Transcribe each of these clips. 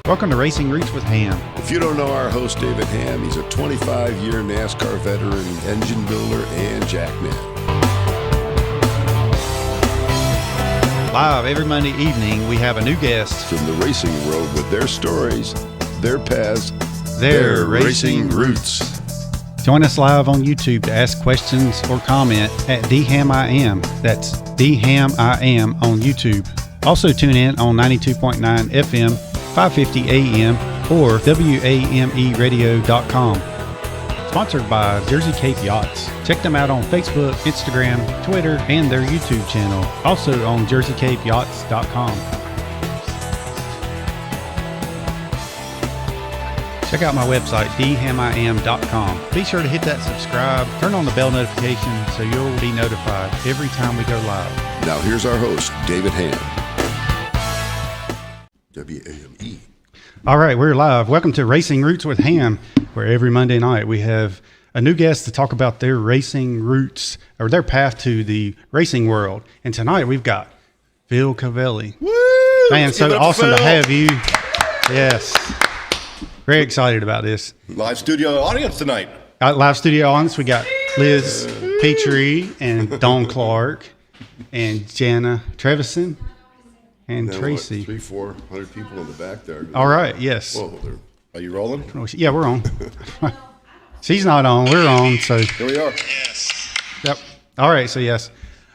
Welcome to Racing Roots with Hamm. If you don't know our host, David Hamm, he's a 25-year NASCAR veteran, engine builder, and jackman. Live every Monday evening, we have a new guest From the racing world with their stories, their paths, their racing roots. Join us live on YouTube to ask questions or comment at DHammiam. That's DHammiam on YouTube. Also tune in on 92.9 FM, 550 AM, or WAMEradio.com. Sponsored by Jersey Cape Yachts. Check them out on Facebook, Instagram, Twitter, and their YouTube channel. Also on JerseyCapeYachts.com. Check out my website, DHammiam.com. Be sure to hit that subscribe, turn on the bell notification so you'll be notified every time we go live. Now here's our host, David Hamm. WAME. All right, we're live. Welcome to Racing Roots with Hamm, where every Monday night we have a new guest to talk about their racing roots or their path to the racing world. And tonight we've got Phil Cavali. Woo! Man, so awesome to have you. Yes. Very excited about this. Live studio audience tonight. Live studio audience, we got Liz Petrie and Dawn Clark and Jana Trevison and Tracy. 300-400 people in the back there. All right, yes. Whoa, Are you rolling? Yeah, we're on. She's not on, we're on, so. Here we are. yes. Yep. All right, so yes.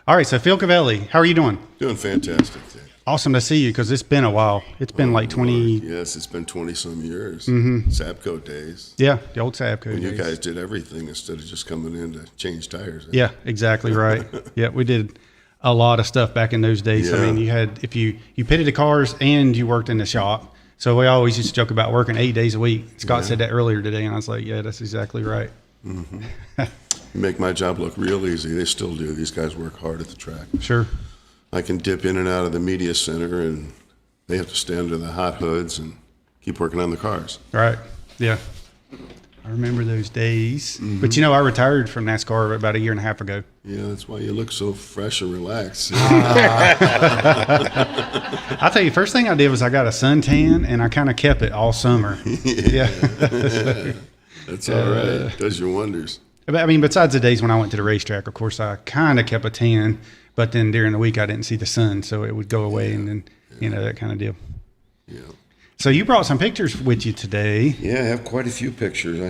All right, so Phil Cavali, how are you doing? Doing fantastic. Awesome to see you because it's been a while. It's been like 20. Yes, it's been 20-some years. Sapco days. Yeah, the old Sapco When you days. guys did everything instead of just coming in to change tires. Yeah, exactly right. Yeah, we did a lot of stuff back in those days. I Yeah. mean, you had if you pitted the cars and you worked in the shop. So we always used to joke about working 8 days a week. Scott said that earlier today, and I was like, yeah, that's exactly right. You make my job look real easy. They still do. These guys work hard at the track. Sure. I can dip in and out of the media center, and they have to stand under the hot hoods and keep working on the cars. Right. Yeah. I remember those days. But you know, I retired from NASCAR about a year and a half ago. Yeah, that's why you look so fresh and relaxed. I'll tell you, first thing I did was I got a suntan, and I kind of kept it all summer. Yeah. That's all right. It does your wonders. I mean, besides the days when I went to the racetrack, of course, I kind of kept a tan, but then during the week I didn't see the sun, so it would go away, and then, you know, that kind of deal. Yeah. So you brought some pictures with you today. Yeah, I have quite a few pictures.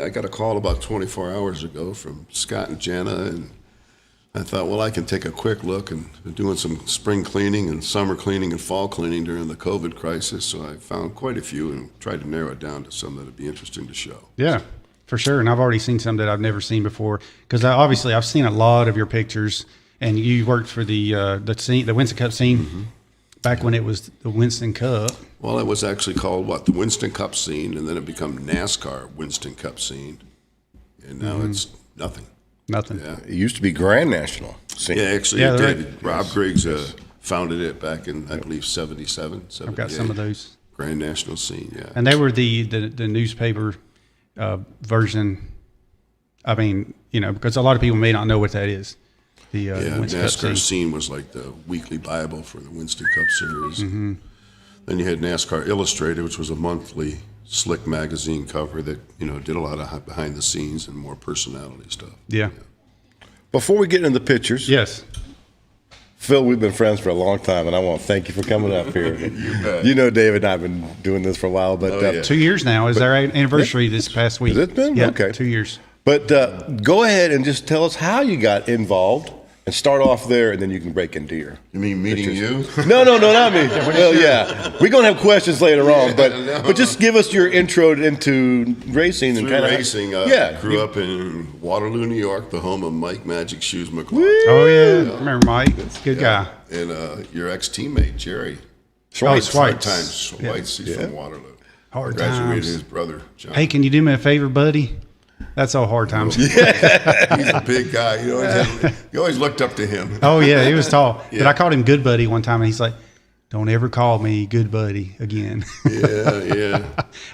I got a call about 24 hours ago from Scott and Jana, and I thought, well, I can take a quick look, and they're doing some spring cleaning and summer cleaning and fall cleaning during the COVID crisis, so I found quite a few and tried to narrow it down to some that would be interesting to show. Yeah, for sure. And I've already seen some that I've never seen before, because obviously I've seen a lot of your pictures, and you worked for the Winston Cup scene back when it was the Winston Cup. Well, it was actually called, the Winston Cup scene, and then it became NASCAR Winston Cup scene, and now it's nothing. Nothing. Yeah. It used to be Grand National scene. Yeah, actually, Yeah, it right. did. Rob Griggs founded it back in, I believe, 77, 78. I've got some of those. Grand National scene, yeah. And they were the newspaper version. I mean, you know, because a lot of people may not know what that is. The Winston Cup NASCAR scene. scene was like the weekly Bible for the Winston Cup series. Then you had NASCAR Illustrated, which was a monthly slick magazine cover that, you know, did a lot of behind the scenes and more personality stuff. Yeah. Before we get into the pictures, Yes. Phil, we've been friends for a long time, and I want to thank you for coming up here. You bet. You know, David and I have been doing this for a while, but Oh, yeah. 2 years now. Is our anniversary this past week? Has it been? Yeah, Okay. 2 years. But go ahead and just tell us how you got involved, and start off there, and then you can break into your. You mean meeting you? No, not me. Well, yeah, we're gonna have questions later on, but just give us your intro into racing and Through kind of racing, grew up in Waterloo, New York, the home of Mike Magic Shoes McClure. Oh, yeah. I remember Mike. Good guy. And your ex-teammate, Jerry. Schweitz. Hard-time Schweitz, he's from Waterloo. Hard Graduated times. his brother, John. Hey, can you do me a favor, buddy? That's all hard times. He's a big guy. You always looked up to him. Oh, yeah, he was tall. Yeah. But I called him Good Buddy one time, and he's like, don't ever call me Good Buddy again. Yeah.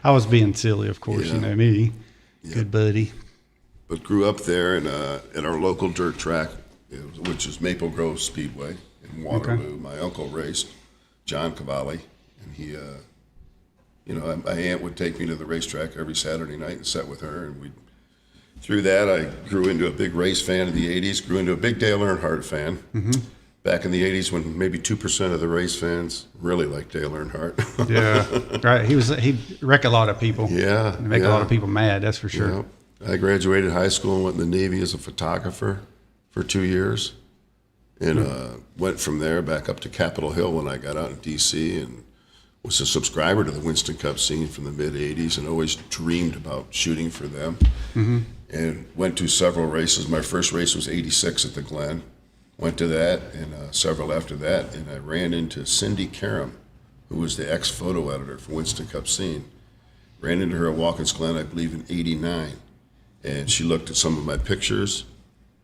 I was being silly, of course, Yeah. you know me. Good Buddy. But grew up there at our local dirt track, which is Maple Grove Speedway in Waterloo. Okay. My uncle raced, John Cavali, and he my aunt would take me to the racetrack every Saturday night and sit with her, and through that, I grew into a big race fan in the 80s, grew into a big Dale Earnhardt fan. Mm-hmm. Back in the 80s when maybe 2% of the race fans really liked Dale Earnhardt. Yeah, right. He'd wreck a lot of people. Yeah. Make a lot of people mad, that's for sure. Yeah. I graduated high school and went in the Navy as a photographer for 2 years. And went from there back up to Capitol Hill when I got out in D.C. and was a subscriber to the Winston Cup scene from the mid-'80s and always dreamed about shooting for them. Mm-hmm. And went to several races. My first race was 86 at the Glen. Went to that and several after that, and I ran into Cindy Karam, who was the ex-photo editor for Winston Cup Scene. Ran into her at Watkins Glen, I believe, in '89, and she looked at some of my pictures,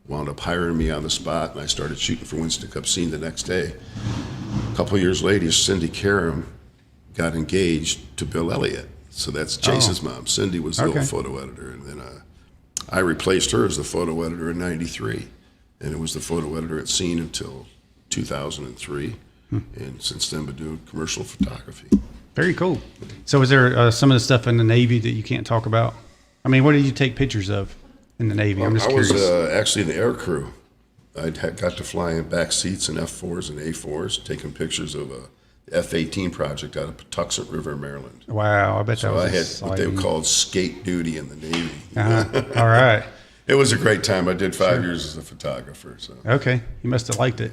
wound up hiring me on the spot, and I started shooting for Winston Cup Scene the next day. A couple of years later, Cindy Karam got engaged to Bill Elliott, so that's Chase's mom. Cindy was the old photo editor, and then I replaced her as the photo editor in '93. And it was the photo editor at Scene until 2003. And since then, been doing commercial photography. Very cool. So is there some of the stuff in the Navy that you can't talk about? I mean, what did you take pictures of in the Navy? I'm just curious. I was actually in the air crew. I got to fly in back seats in F-4s and A-4s, taking pictures of a F-18 project out of Patuxent River, Maryland. Wow, I bet that was I had what they called skate duty in the Navy. All right. It was a great time. I did 5 years as a photographer. So. Okay. You must have liked it.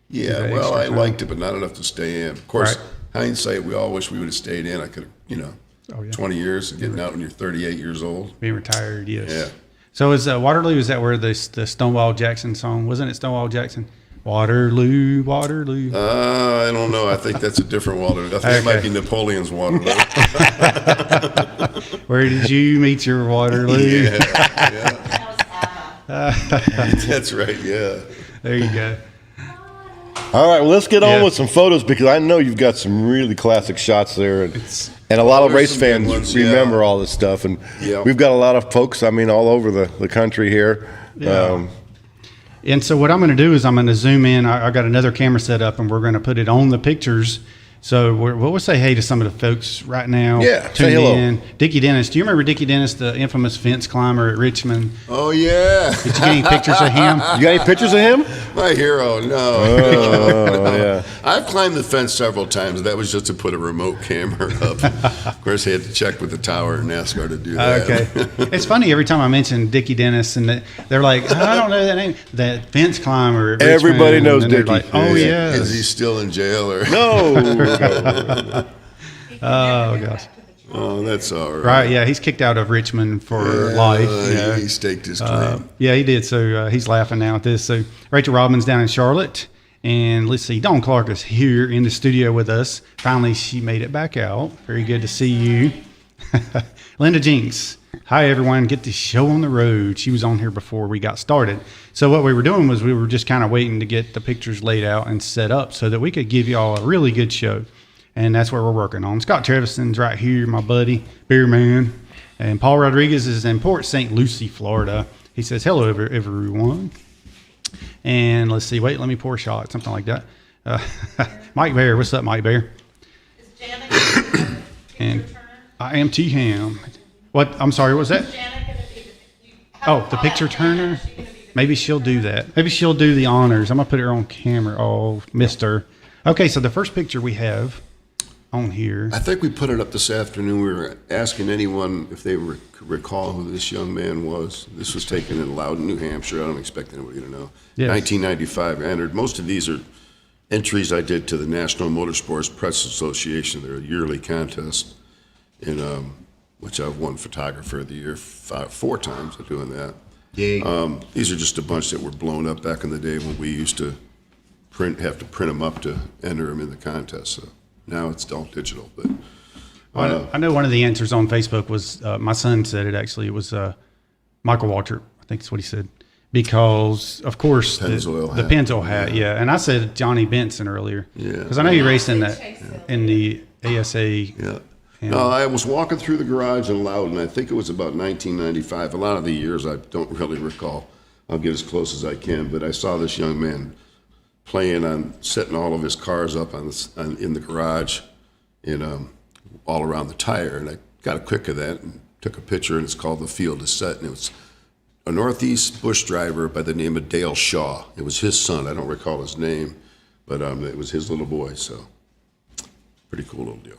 Yeah, well, I liked it, but not enough to stay in. Of course, hindsight, we all wish we would have stayed in. I could have, 20 years and getting out when you're 38 years old. Being retired, yes. Yeah. So is Waterloo, is that where the Stonewall Jackson song, wasn't it Stonewall Jackson? Waterloo, Waterloo. I don't know. I think that's a different Waterloo. I think it might be Napoleon's Waterloo. Where did you meet your Waterloo? Yeah. That's right, yeah. There you go. All right, well, let's get on with some photos because I know you've got some really classic shots there. And a lot of race fans remember all this stuff. And we've got a lot of folks, all over the country here. Yeah. And so what I'm going to do is I'm going to zoom in. I got another camera set up, and we're going to put it on the pictures. So we'll say hey to some of the folks right now. Yeah, say hello. In. Dickie Dennis. Do you remember Dickie Dennis, the infamous fence climber at Richmond? Oh, yeah. Did you get any pictures of him? You got any pictures of him? My hero, no. Oh, yeah. I've climbed the fence several times. That was just to put a remote camera up. Of course, I had to check with the tower in NASCAR to do that. Okay. It's funny, every time I mention Dickie Dennis, and they're like, I don't know that name. That fence climber at Richmond. Everybody knows Dickie. Like, oh, yeah. Is he still in jail? Or No. Oh, gosh. Oh, that's all right. Right, yeah, he's kicked out of Richmond for life. He staked his claim. Yeah, he did. So he's laughing now at this. So Rachel Robin's down in Charlotte. And let's see, Dawn Clark is here in the studio with us. Finally, she made it back out. Very good to see you. Linda Jinks. Hi, everyone. Get the show on the road. She was on here before we got started. So what we were doing was we were just kind of waiting to get the pictures laid out and set up so that we could give y'all a really good show. And that's what we're working on. Scott Trevison's right here, my buddy, Beer Man. And Paul Rodriguez is in Port St. Lucie, Florida. He says, hello, everyone. And let's see, wait, let me pour a shot, something like that. Mike Bear, what's up, Mike Bear? Is Janet going to be And I am DHammiam. What? I'm sorry, what was that? Is Janet going to be The picture turner? Maybe she'll do that. Maybe she'll do the honors. I'm going to put her on camera. Oh, mister. Okay, so the first picture we have on here. I think we put it up this afternoon. We were asking anyone if they recall who this young man was. This was taken in Loudon, New Hampshire. I don't expect anybody to know. Yes. 1995. I entered. Most of these are entries I did to the National Motorsports Press Association. They're a yearly contest, in which I've won Photographer of the Year 4 times of doing that. Yeah. These are just a bunch that were blown up back in the day when we used to have to print them up to enter them in the contest. So now it's all digital. But I know one of the answers on Facebook was my son said it actually. It was Michael Waltrip. I think that's what he said. Because of course the Pennzoil hat, yeah. And I said Johnny Benson earlier, yeah. Because I know you raced in that in the ASA. Yeah. No, I was walking through the garage in Loudon. I think it was about 1995. A lot of the years I don't really recall. I'll get as close as I can. But I saw this young man playing on setting all of his cars up in the garage, and all around the tire. And I got a quick of that and took a picture, and it's called The Field is Set. And it was a Northeast bush driver by the name of Dale Shaw. It was his son. I don't recall his name, but it was his little boy. So pretty cool little deal.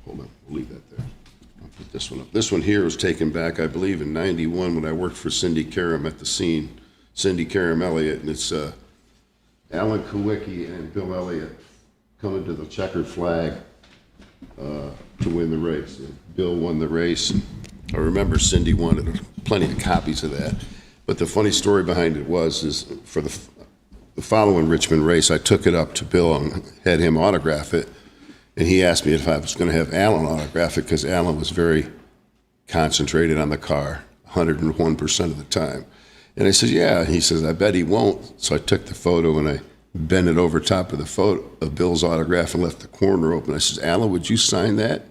Hold on, we'll leave that there. I'll put this one up. This one here was taken back, I believe, in '91 when I worked for Cindy Karam at the scene. Cindy Karam Elliott, and it's Alan Kowicki and Bill Elliott coming to the checkered flag to win the race. Bill won the race. I remember Cindy wanted plenty of copies of that. But the funny story behind it is for the following Richmond race, I took it up to Bill and had him autograph it. And he asked me if I was going to have Alan autograph it, because Alan was very concentrated on the car 101% of the time. And I said, yeah. And he says, I bet he won't. So I took the photo and I bent it over top of the photo of Bill's autograph and left the corner open. I said, Alan, would you sign that?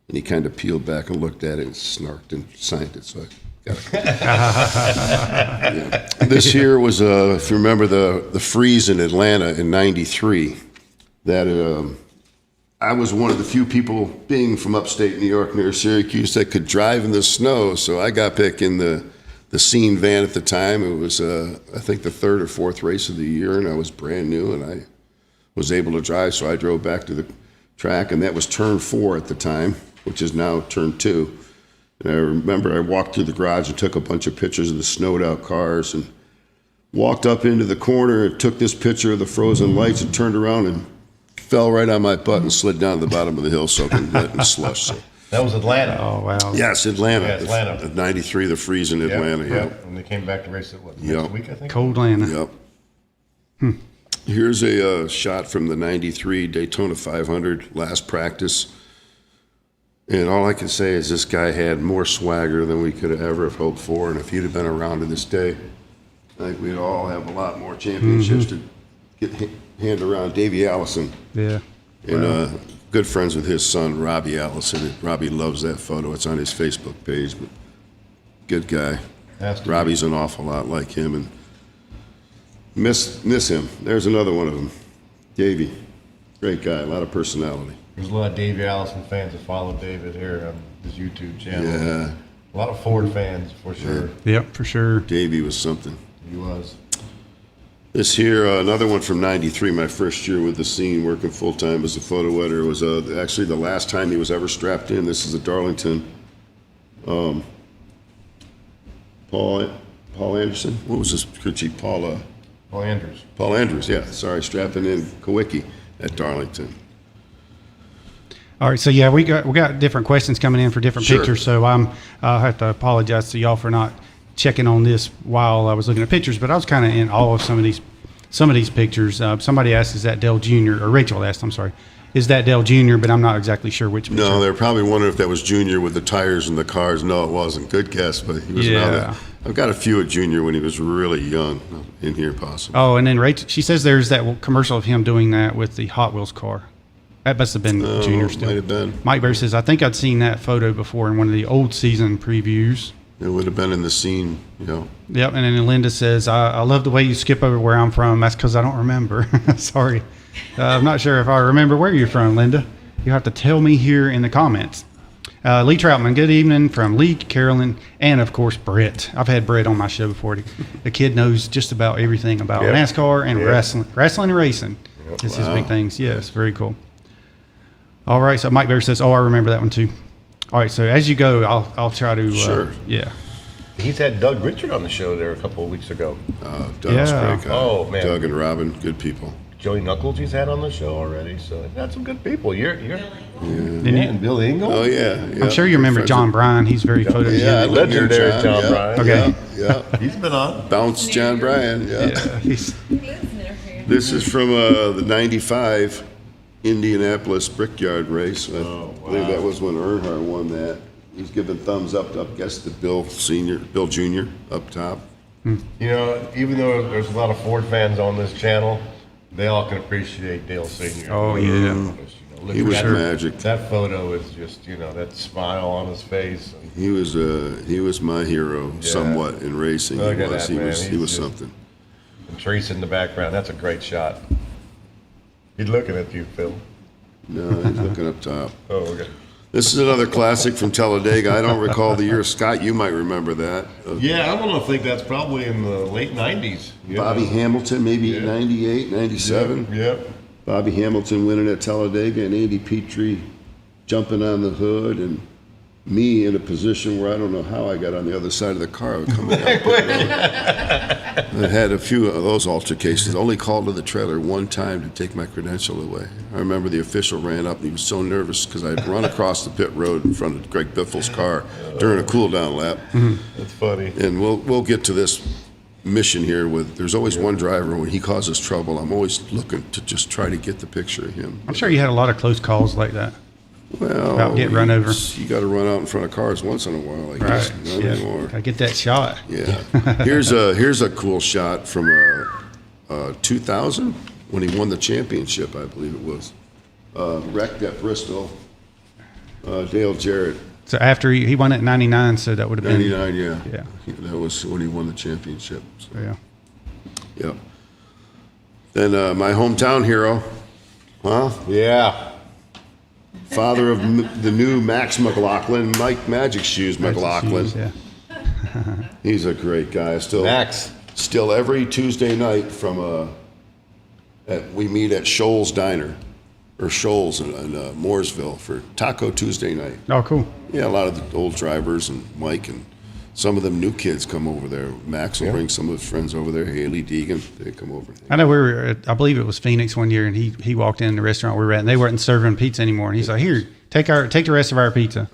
And he kind of peeled back and looked at it and snarked and signed it. So I got it. Yeah. This here was, if you remember the freeze in Atlanta in '93, that I was one of the few people, being from upstate New York near Syracuse, that could drive in the snow. So I got back in the scene van at the time. It was, I think, the third or fourth race of the year, and I was brand new, and I was able to drive. So I drove back to the track, and that was turn 4 at the time, which is now turn 2. And I remember I walked through the garage and took a bunch of pictures of the snowed out cars, and walked up into the corner and took this picture of the frozen lights and turned around and fell right on my butt and slid down to the bottom of the hill soaking wet and slush. So. That was Atlanta. Oh, wow. Yes, Atlanta. Yeah, Atlanta. '93, the freeze in Atlanta. Yep. And they came back to race it, next week, I think? Cold Atlanta. Yep. Here's a shot from the '93 Daytona 500 last practice. And all I can say is this guy had more swagger than we could have ever have hoped for. And if he'd have been around to this day, I think we'd all have a lot more championships to get hand around. Davey Allison. Yeah. And good friends with his son, Robbie Allison. Robbie loves that photo. It's on his Facebook page. But good guy. Robbie's an awful lot like him, and miss him. There's another one of them. Davey. Great guy. A lot of personality. There's a lot of Davey Allison fans that follow David here on his YouTube channel. Yeah. A lot of Ford fans, for sure. Yep, for sure. Davey was something. He was. This here, another one from '93, my first year with the scene, working full-time as a photo editor, was actually the last time he was ever strapped in. This is at Darlington. Paul Anderson? What was this crew chief? Paul Andrews. Paul Andrews, yeah. Sorry, strapping in Kowicki at Darlington. All right, so yeah, we got different questions coming in for different Sure. pictures. So I have to apologize to y'all for not checking on this while I was looking at pictures, but I was kind of in awe of some of these pictures. Somebody asked, "Is that Dale Jr.?" or Rachel asked, "I'm sorry, is that Dale Jr.?" But I'm not exactly sure which picture. No, they're probably wondering if that was Junior with the tires and the cars. No, it wasn't. Good guess, but he was around that. I've got a few of Junior when he was really young in here, possibly. Oh, and then Rachel, she says there's that commercial of him doing that with the Hot Wheels car. That must have been Junior still. Might have been. Mike Bear says, I think I'd seen that photo before in one of the old season previews. It would have been in the scene, Yep, and then Linda says, I love the way you skip over where I'm from. That's because I don't remember. Sorry. I'm not sure if I remember where you're from, Linda. You have to tell me here in the comments. Lee Troutman, good evening from Lee, Carolyn, and, of course, Brett. I've had Brett on my show before. The kid knows just about everything about NASCAR and wrestling and racing. It's his big things. Yes, very cool. All right, so Mike Bear says, I remember that one too. All right, so as you go, I'll try to. Sure. Yeah. He's had Doug Richard on the show there a couple of weeks ago. Doug's great guy. Oh, man. Doug and Robin, good people. Joey Knuckles he's had on the show already, so they've got some good people. And Bill Engel. Oh, yeah. I'm sure you remember John Bryan. He's very photogenic. Yeah, Legendary John Bryan. Okay. Yeah. He's been on. Bounce John Bryan, Yeah, he's, This is from the '95 Indianapolis Brickyard race. I believe that was when Earnhardt won that. He's giving thumbs up to, I guess, to Bill Jr. up top. You know, even though there's a lot of Ford fans on this channel, they all can appreciate Dale Sr. Oh, yeah. He was magic. That photo is just, that smile on his face. He was my hero somewhat in racing. Look at that, man. He was something. And Trace in the background. That's a great shot. He's looking at you, Phil. No, he's looking up top. Oh, okay. This is another classic from Talladega. I don't recall the year. Scott, you might remember that. Yeah, I'm gonna think that's probably in the late '90s. Bobby Hamilton, maybe Yeah. 98, 97. Yep. Bobby Hamilton winning at Talladega, and Andy Petrie jumping on the hood, and me in a position where I don't know how I got on the other side of the car coming out. I had a few of those altercations. Only called to the trailer one time to take my credential away. I remember the official ran up and he was so nervous because I'd run across the pit road in front of Greg Biffle's car during a cool down lap. That's funny. And we'll get to this mission here with, there's always one driver when he causes trouble. I'm always looking to just try to get the picture of him. I'm sure you had a lot of close calls like that. Well, About getting run over. You got to run out in front of cars once in a while, I guess. Not anymore. I get that shot. Yeah. Here's a cool shot from 2000 when he won the championship, I believe it was. Wrecked at Bristol. Dale Jarrett. So after he won it in 99, so that would have been 99, yeah. Yeah. That was when he won the championship. So, Yeah. yeah. Then my hometown hero, Yeah. father of the new Max McLaughlin, Mike Magic Shoes McLaughlin. Yeah. He's a great guy. Max. Still every Tuesday night from we meet at Shoals Diner or Shoals in Mooresville for Taco Tuesday night. Oh, cool. Yeah, a lot of the old drivers and Mike and some of them new kids come over there. Max will bring some of his friends over there. Haley Deegan, they come over. I know we were I believe it was Phoenix one year, and he walked in the restaurant we were at, and they weren't serving pizza anymore. And he's like, "Here, take the rest of our pizza."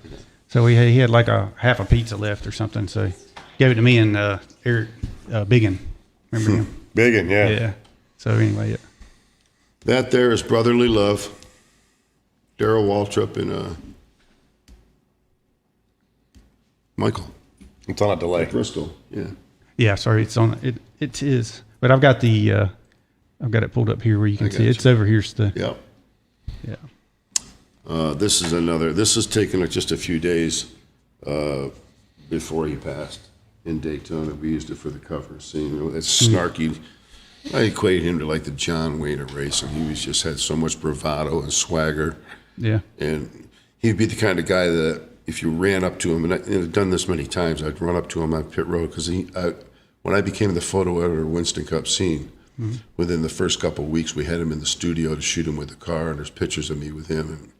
So he had like a half a pizza left or something. So he gave it to me and Eric Biggin. Remember him? Biggin, yeah. Yeah. So anyway, yeah. That there is brotherly love. Darrell Waltrip and Michael. It's on a delay. Bristol, yeah. Yeah, sorry, it's on it. It is, but I've got it pulled up here where you can see. It's over here still. Yeah. Yeah. This is taken just a few days before he passed in Daytona. We used it for the cover scene. It's snarky. I equate him to like the John Wayne of racing. He was just had so much bravado and swagger. Yeah. And he'd be the kind of guy that if you ran up to him, and I've done this many times, I'd run up to him on pit road because when I became the photo editor of Winston Cup Scene, within the first couple of weeks, we had him in the studio to shoot him with the car, and there's pictures of me with him, and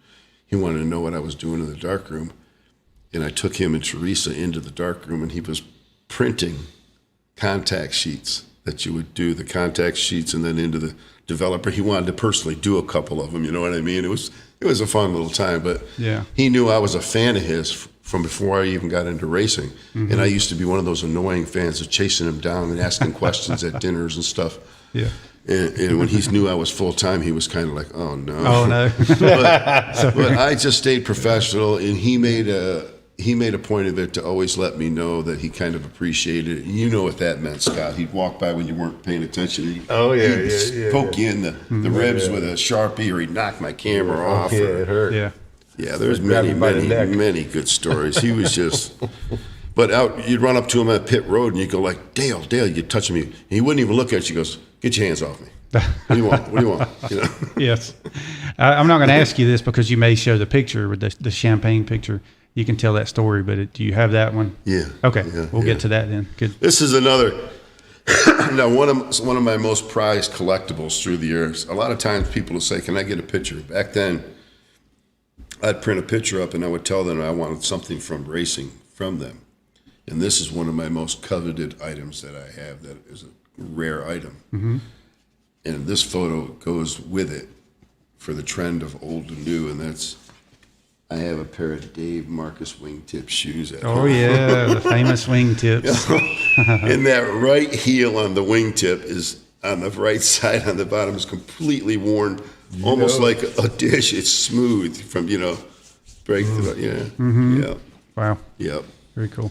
he wanted to know what I was doing in the darkroom. And I took him and Teresa into the darkroom, and he was printing contact sheets that you would do, the contact sheets, and then into the developer. He wanted to personally do a couple of them, you know what I mean? It was a fun little time, but yeah. He knew I was a fan of his from before I even got into racing. And I used to be one of those annoying fans of chasing him down and asking questions at dinners and stuff. Yeah. And when he knew I was full-time, he was kind of like, oh, no. Oh, no. but I just stayed professional, and he made a point of it to always let me know that he kind of appreciated it. You know what that meant, Scott. He'd walk by when you weren't paying attention. He'd poke you in the ribs with a Sharpie, or he'd knock my camera off. Yeah, it hurt. Yeah. Yeah, there's many good stories. He was just, but you'd run up to him at pit road and you'd go like, Dale, you'd touch me. And he wouldn't even look at you. He goes, get your hands off me. What do you want? You know? Yes. I'm not going to ask you this because you may show the picture with the champagne picture. You can tell that story, but do you have that one? Yeah. Okay. We'll get to that then. Good. This is another, now one of my most prized collectibles through the years. A lot of times people will say, can I get a picture? Back then, I'd print a picture up and I would tell them I wanted something from racing from them. And this is one of my most coveted items that I have that is a rare item. Mm-hmm. And this photo goes with it for the trend of old to new, and that's, I have a pair of Dave Marcus wingtip shoes at home. Oh, yeah, the famous wingtips. And that right heel on the wingtip is on the right side, on the bottom is completely worn, almost like a dish. It's smooth from, break the, yeah. Wow. Yep. Very cool.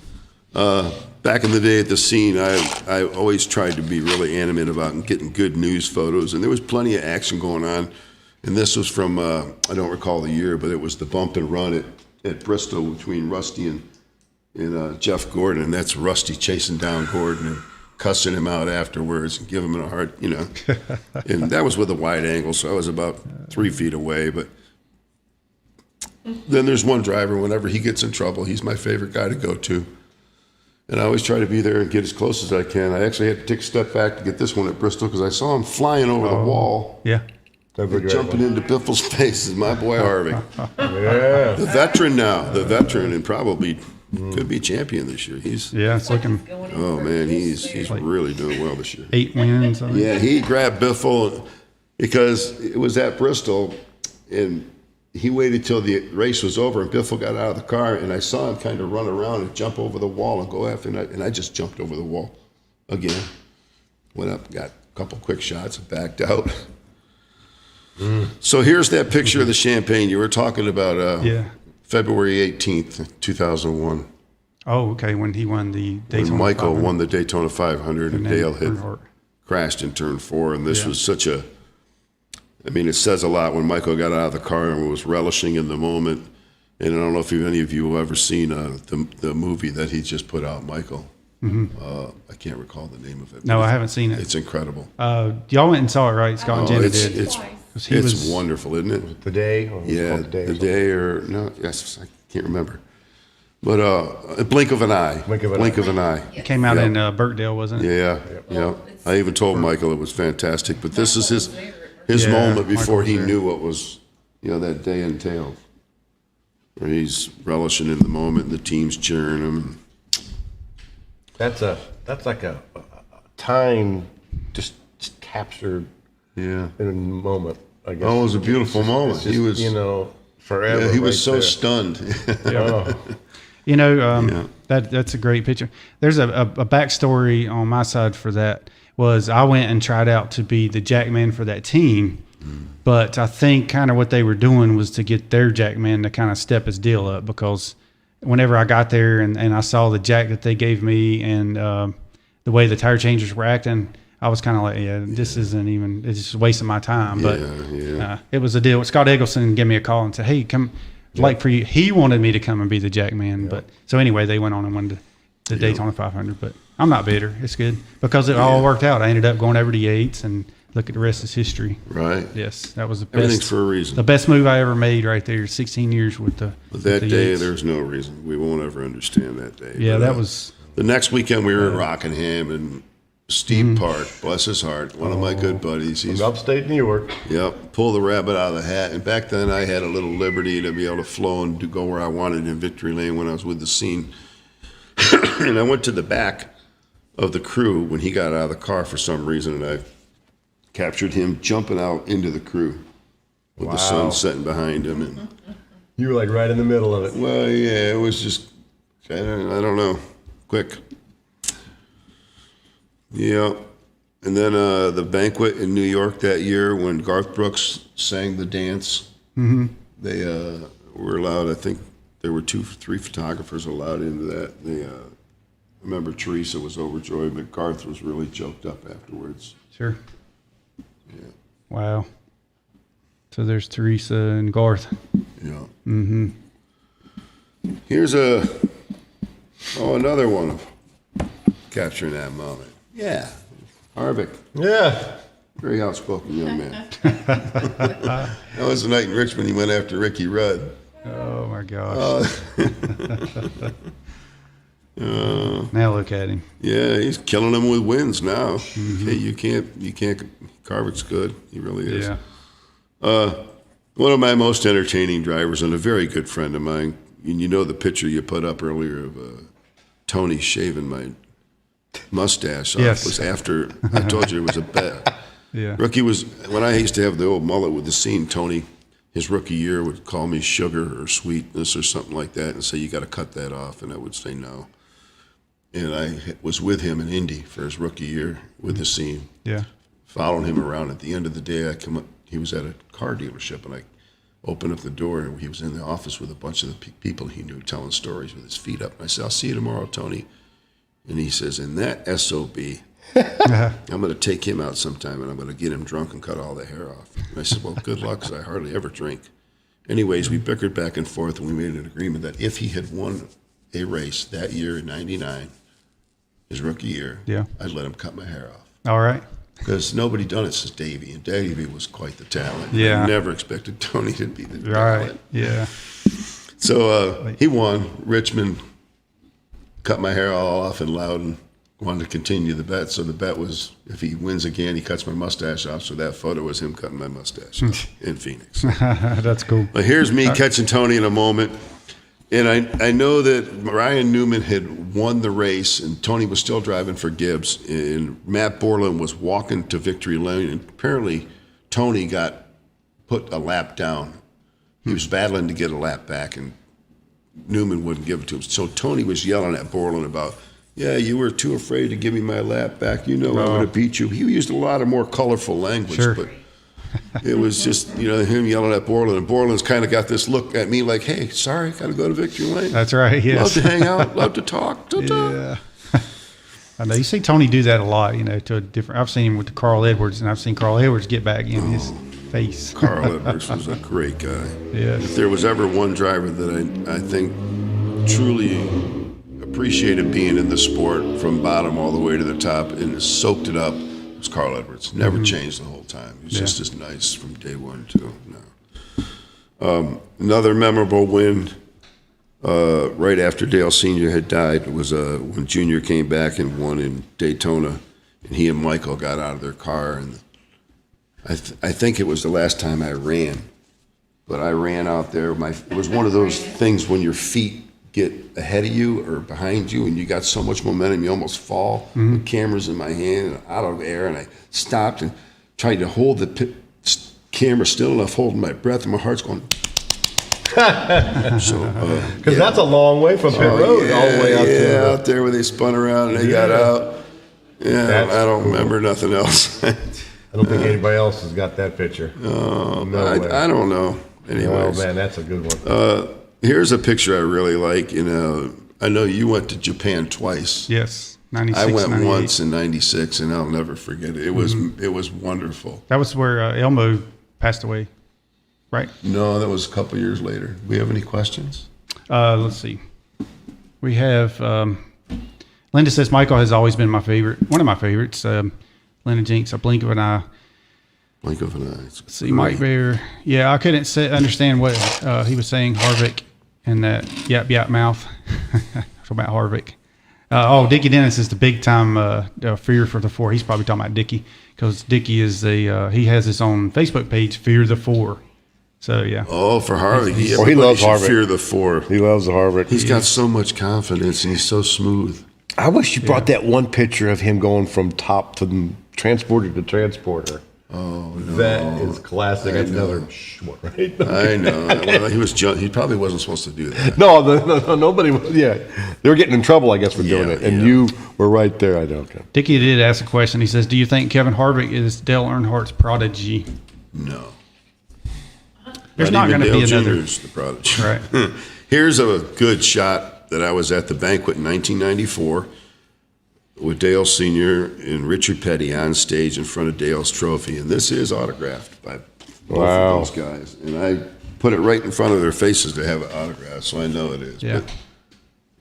Back in the day at the scene, I always tried to be really animate about getting good news photos, and there was plenty of action going on. And this was from, I don't recall the year, but it was the bump and run at Bristol between Rusty and Jeff Gordon. And that's Rusty chasing down Gordon and cussing him out afterwards and giving him a hard, And that was with a wide angle, so I was about 3 feet away. But then there's one driver, whenever he gets in trouble, he's my favorite guy to go to. And I always try to be there and get as close as I can. I actually had to take a step back to get this one at Bristol because I saw him flying over the wall. Yeah. Jumping into Biffle's face is my boy Harvick. Yeah. The veteran now, and probably could be champion this year. It's looking Oh man, he's really doing well this year. 8 wins. Yeah, he grabbed Biffle because it was at Bristol, and he waited till the race was over, and Biffle got out of the car, and I saw him kind of run around and jump over the wall and go after him, and I just jumped over the wall again. Went up, got a couple quick shots, and backed out. So here's that picture of the champagne you were talking about. February 18th, 2001. Oh, okay. When he won the Daytona When Michael 500. won the Daytona 500 and Dale had Earnhardt. crashed in turn 4, and this was such a, I mean, it says a lot when Michael got out of the car and was relishing in the moment. And I don't know if any of you have ever seen the movie that he just put out, Michael. I can't recall the name of it. No, I haven't seen it. It's incredible. Y'all went and saw it, right? Scott and Jenna did. It's wonderful, isn't it? The Day? Or Yeah, the day yes, I can't remember. But a blink of an eye. Blink of an eye. It came out in Birkdale, wasn't it? Yeah. I even told Michael it was fantastic, but this is his moment before he knew what was, that day entailed. Where he's relishing in the moment, and the team's cheering him. That's like a time just captured in a moment, I guess. Oh, it was a beautiful moment. Just, he was, forever. Yeah, he was so there. stunned. That's a great picture. There's a backstory on my side for that. Was I went and tried out to be the jackman for that team, but I think kind of what they were doing was to get their jackman to kind of step his deal up, because whenever I got there and I saw the jack that they gave me and the way the tire changers were acting, I was kind of like, this isn't even, it's just wasting my time. But it was a deal. Scott Eggleston gave me a call and said, hey, come, like for you. He wanted me to come and be the jackman. But so anyway, they went on and won the Daytona 500. But I'm not bitter. It's good because it all worked out. I ended up going over to Yates, and look at the rest is history. Right. Yes, that was the best. Everything's for a reason. The best move I ever made right there. 16 years with the. But that the day, Yates. there's no reason. We won't ever understand that day. Yeah, but, that was. The next weekend we were at Rockingham, and Steve Park, bless his heart, one of my good buddies. He's From upstate New York. Yep, pull the rabbit out of the hat. And back then I had a little liberty to be able to flow and to go where I wanted in Victory Lane when I was with the scene. And I went to the back of the crew when he got out of the car for some reason, and I captured him jumping out into the crew with the sun setting behind him. And You were like right in the middle of it. well, yeah, it was just, I don't know, quick. Yeah. And then the banquet in New York that year when Garth Brooks sang the dance, they were allowed, I think there were 2-3 photographers allowed into that. They, I remember Teresa was overjoyed, but Garth was really choked up afterwards. Sure. Yeah. Wow. So there's Teresa and Garth. Yeah. Here's another one of capturing that moment. Yeah. Harvick. Yeah. Very outspoken young man. That was the night in Richmond he went after Ricky Rudd. Oh my gosh. Now look at him. Yeah, he's killing them with wins now. Okay, you can't. Harvick's good. He really is. Yeah. One of my most entertaining drivers and a very good friend of mine. And you know the picture you put up earlier of Tony shaving my mustache off was after I told you it was a bet. Yeah. Rookie was, when I used to have the old mullet with the scene, Tony, his rookie year would call me sugar or sweetness or something like that and say, you got to cut that off. And I would say no. And I was with him in Indy for his rookie year with the scene. Yeah. Following him around. At the end of the day, I come up, he was at a car dealership, and I opened up the door, and he was in the office with a bunch of the people he knew telling stories with his feet up. And I said, I'll see you tomorrow, Tony. And he says, and that SOB, I'm going to take him out sometime, and I'm going to get him drunk and cut all the hair off. And I said, well, good luck, because I hardly ever drink. Anyways, we bickered back and forth, and we made an agreement that if he had won a race that year in '99, his rookie year, I'd let him cut my hair off. All right. because nobody done it since Davey, and Davey was quite the talent. Yeah. I never expected Tony to be the Right. talent. Yeah. So he won. Richmond cut my hair all off in Loudon. Wanted to continue the bet. So the bet was if he wins again, he cuts my mustache off. So that photo was him cutting my mustache off in Phoenix. That's cool. But here's me catching Tony in a moment. And I know that Ryan Newman had won the race, and Tony was still driving for Gibbs. And Matt Borland was walking to victory lane. And apparently Tony got put a lap down. He was battling to get a lap back, and Newman wouldn't give it to him. So Tony was yelling at Borland about, yeah, you were too afraid to give me my lap back. You know I'm going to beat you. He used a lot of more colorful language, Sure. but it was just, him yelling at Borland. And Borland's kind of got this look at me like, hey, sorry, got to go to victory lane. That's right. Yes. Love to hang out, love to talk. Yeah. I know you see Tony do that a lot, to a different. I've seen him with Carl Edwards, and I've seen Carl Edwards get back in his face. Carl Edwards was a great guy. Yes. If there was ever one driver that I think truly appreciated being in the sport from bottom all the way to the top and soaked it up, it was Carl Edwards. Never changed the whole time. He was just as nice from day one, too. No. Another memorable win right after Dale Sr. had died was when Junior came back and won in Daytona, and he and Michael got out of their car. And I think it was the last time I ran, but I ran out there. It was one of those things when your feet get ahead of you or behind you, and you got so much momentum you almost fall. The camera's in my hand and out of air, and I stopped and tried to hold the camera still enough, holding my breath, and my heart's going. Because that's a long way from pit road all the way out there. Yeah, out there where they spun around and they got out. Yeah, I don't remember nothing else. I don't think anybody else has got that picture. I don't know. Anyways, Oh man, that's a good one. here's a picture I really like. I know you went to Japan twice. Yes, 96. I went 98. once in '96, and I'll never forget it. It was wonderful. That was where Elmo passed away, right? No, that was a couple years later. Do we have any questions? Let's see. We have Linda says Michael has always been my favorite, one of my favorites. Linda Jinks, A Blink of an Eye. Blink of an eye. Let's see, Mike Bear. Yeah, I couldn't understand what he was saying. Harvick and that yap mouth. Talking about Harvick. Dickie Dennis is the big time Fear for the Four. He's probably talking about Dickie because Dickie is he has his own Facebook page, Fear the Four. So yeah. Oh, for Harvick. He loves Harvick. Fear the Four. He loves the Harvick. He's got so much confidence, and he's so smooth. I wish you brought that one picture of him going from top to transporter to transporter. Oh, no. That is classic. That's another right? I know. Well, he probably wasn't supposed to do that. No, nobody was. Yeah. They were getting in trouble, I guess, for doing it. And you were right there. I don't know. Dickie did ask a question. He says, do you think Kevin Harvick is Dale Earnhardt's prodigy? No. There's not going to be another. Jr.'s the prodigy. Right. Here's a good shot that I was at the banquet in 1994 with Dale Sr. and Richard Petty on stage in front of Dale's trophy. And this is autographed by both of those guys. And I put it right in front of their faces to have it autographed, so I know it is. Yeah. But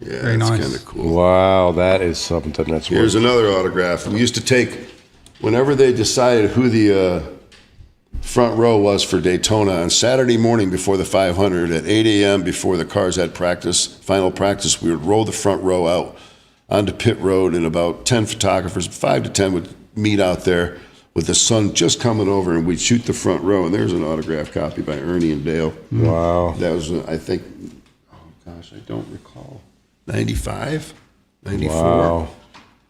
yeah, Very it's nice. kind of cool. Wow, that is something that's Here's another autograph. We used to take, whenever they decided who the front row was for Daytona, on Saturday morning before the 500 at 8 a.m. before the cars had final practice, we would roll the front row out onto pit road, and about 10 photographers, 5 to 10 would meet out there with the sun just coming over, and we'd shoot the front row, and there's an autographed copy by Ernie and Dale. Wow. That was, I think, I don't recall. 95? 94? Wow.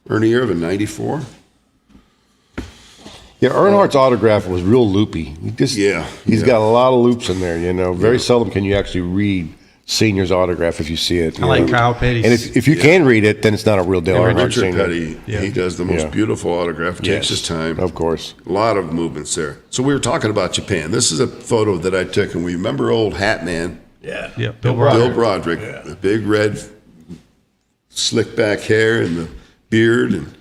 Ernie Irvin, 94? Yeah, Earnhardt's autograph was real loopy. He's got a lot of loops in there, Very seldom can you actually read Senior's autograph if you see it. I like Kyle Petty's. And if you can read it, then it's not a real Dale Earnhardt Richard Senior. Petty, he does the most beautiful autograph, takes his time. Of course. A lot of movements there. So we were talking about Japan. This is a photo that I took, and we remember old Hat Man. Bill Bill Broderick. Broderick, the big red slick back hair and the beard. And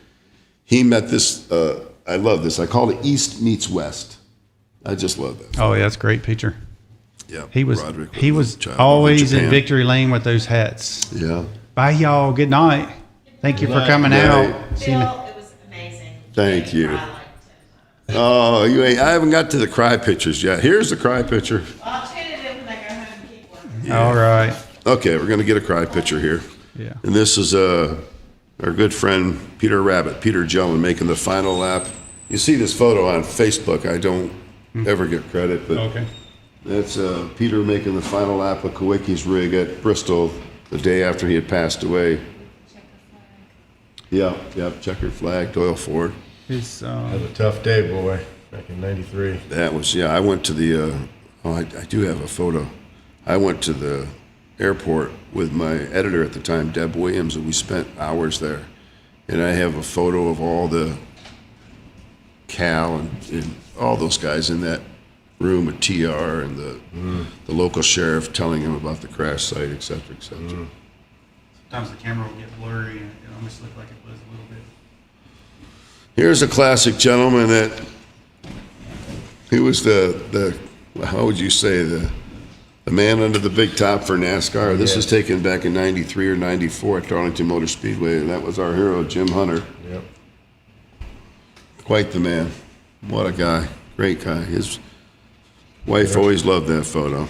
he met this, I love this. I call it East meets West. I just love that. Oh, yeah, that's a great picture. Yeah, He was Broderick always in Japan. victory lane with those hats. Yeah. Bye, y'all. Good night. Thank you for coming Good out. night. See me. Bill, it was amazing. Thank you. I liked it. Oh, you ain't. I haven't got to the cry pictures yet. Here's the cry picture. I'll change it when I go home and keep one. All right. Okay, we're gonna get a cry picture here. Yeah. And this is our good friend Peter Rabbit, Peter Gellman, making the final lap. You see this photo on Facebook. I don't ever get credit, but Okay. that's Peter making the final lap of Kawicki's rig at Bristol the day after he had passed away. Yep, checkered flag, Doyle Ford. It's That was a tough day, boy, back in '93. That was, I went to the, I do have a photo. I went to the airport with my editor at the time, Deb Williams, and we spent hours there. And I have a photo of all the Cal and all those guys in that room with TR and the local sheriff telling him about the crash site, et cetera, et cetera. sometimes the camera will get blurry and it almost look like it was a little bit. Here's a classic gentleman that he was the how would you say, the man under the big top for NASCAR. This was taken back in '93 or '94 at Darlington Motor Speedway, and that was our hero, Jim Hunter. Yep. Quite the man. What a guy. Great guy. His wife always loved that photo.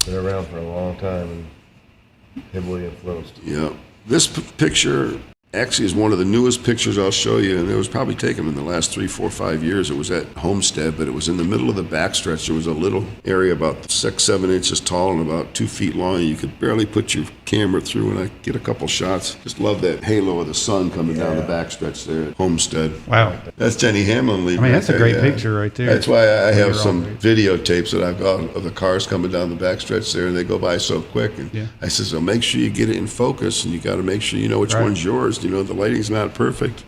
Been around for a long time and heavily influenced. Yeah. This picture actually is one of the newest pictures I'll show you, and it was probably taken in the last 3, 4, 5 years. It was at Homestead, but it was in the middle of the backstretch. There was a little area about 6, 7 inches tall and about 2 feet long, and you could barely put your camera through, and I get a couple shots. Just love that halo of the sun coming down the backstretch there at Homestead. Wow. That's Jenny Hamlin leaving. I mean, that's a great picture right there. That's why I have You're some on. videotapes that I've got of the cars coming down the backstretch there, and they go by so quick. And I says, well, make sure you get it in focus, and you got to make sure you know which one's yours. You know, the lighting's not perfect.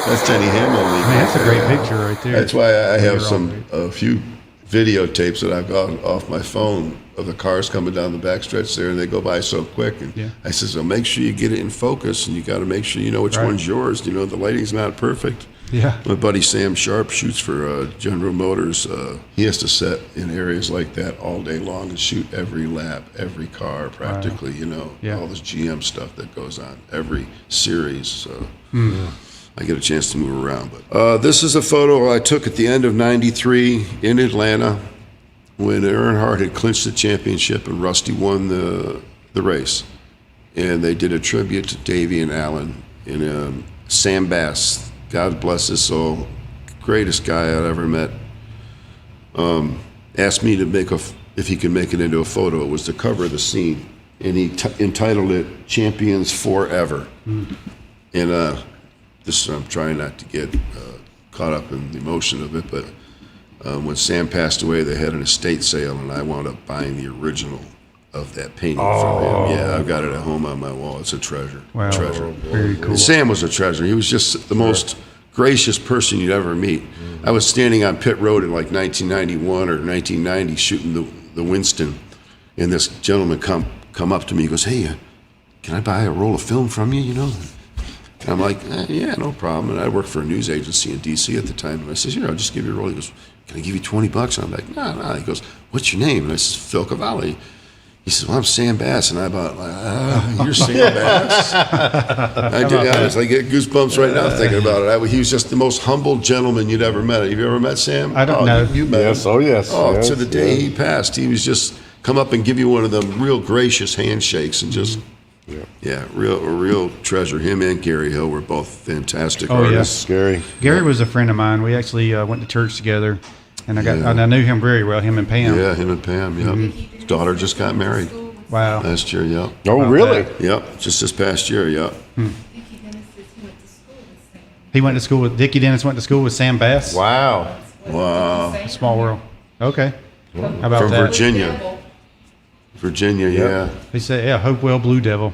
That's Jenny Hamlin. I mean, that's a great picture right there. That's why I have You're a few videotapes that I've got off my phone of the cars coming down the backstretch there, and they go by so quick. And I says, well, make sure you get it in focus, and you got to make sure you know which one's yours. You know, the lighting's not perfect. Yeah. My buddy Sam Sharp shoots for General Motors. He has to sit in areas like that all day long and shoot every lap, every car practically, you know, all this GM stuff that goes on, every series. So I get a chance to move around. But this is a photo I took at the end of '93 in Atlanta when Earnhardt had clinched the championship and Rusty won the race. And they did a tribute to Davey and Alan. And Sam Bass, God bless his soul, greatest guy I've ever met, asked me to make if he could make it into a photo. It was the cover of the scene, and he entitled it "Champions Forever." And this, I'm trying not to get caught up in the emotion of it, but when Sam passed away, they had an estate sale, and I wound up buying the original of that painting from him. Yeah, I've got it at home on my wall. It's a treasure. Wow. Treasure. Very cool. Sam was a treasure. He was just the most gracious person you'd ever meet. I was standing on pit road in like 1991 or 1990 shooting the Winston, and this gentleman come up to me. He goes, "Hey, can I buy a roll of film from you, you know?" And I'm like, "Yeah, no problem." And I worked for a news agency in D.C. at the time. And I says, "Here, I'll just give you a roll." He goes, "Can I give you $20?" And I'm like, No. He goes, "What's your name?" And I says, "Phil Cavali." He says, "Well, I'm Sam Bass." And I thought, "You're Sam Bass?" I do, honest. I get goosebumps right now thinking about it. He was just the most humble gentleman you'd ever met. Have you ever met Sam? I don't know. You met him. Yes, oh yes. Oh, yes, to the day he passed, he was just come up and give you one of them real gracious handshakes and just, a real treasure. Him and Gary Hill were both fantastic artists. Gary. Gary was a friend of mine. We actually went to church together, and I knew him very well. Him and Pam. Yeah, him and Pam. Yep. His daughter just got married Wow. last year. Yep. Oh, really? Yep. Just this past year. Yep. He went to school with Dickie Dennis. Went to school with Sam Bass. Wow. Wow. Small world. Okay. How about From that? Virginia. Virginia. Yeah. He said, Hopewell Blue Devil.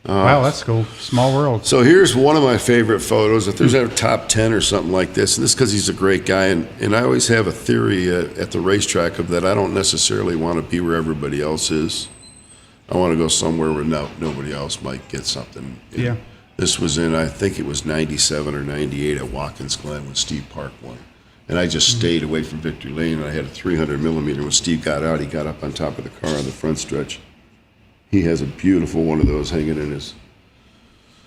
Wow, that's cool. Small world. So here's one of my favorite photos. If there's a top 10 or something like this, and this is because he's a great guy, and I always have a theory at the racetrack of that I don't necessarily want to be where everybody else is. I want to go somewhere where nobody else might get something. Yeah. This was in, I think it was 97 or 98 at Watkins Glen when Steve Park won. And I just stayed away from Victory Lane, and I had a 300 millimeter. When Steve got out, he got up on top of the car on the front stretch. He has a beautiful one of those hanging in his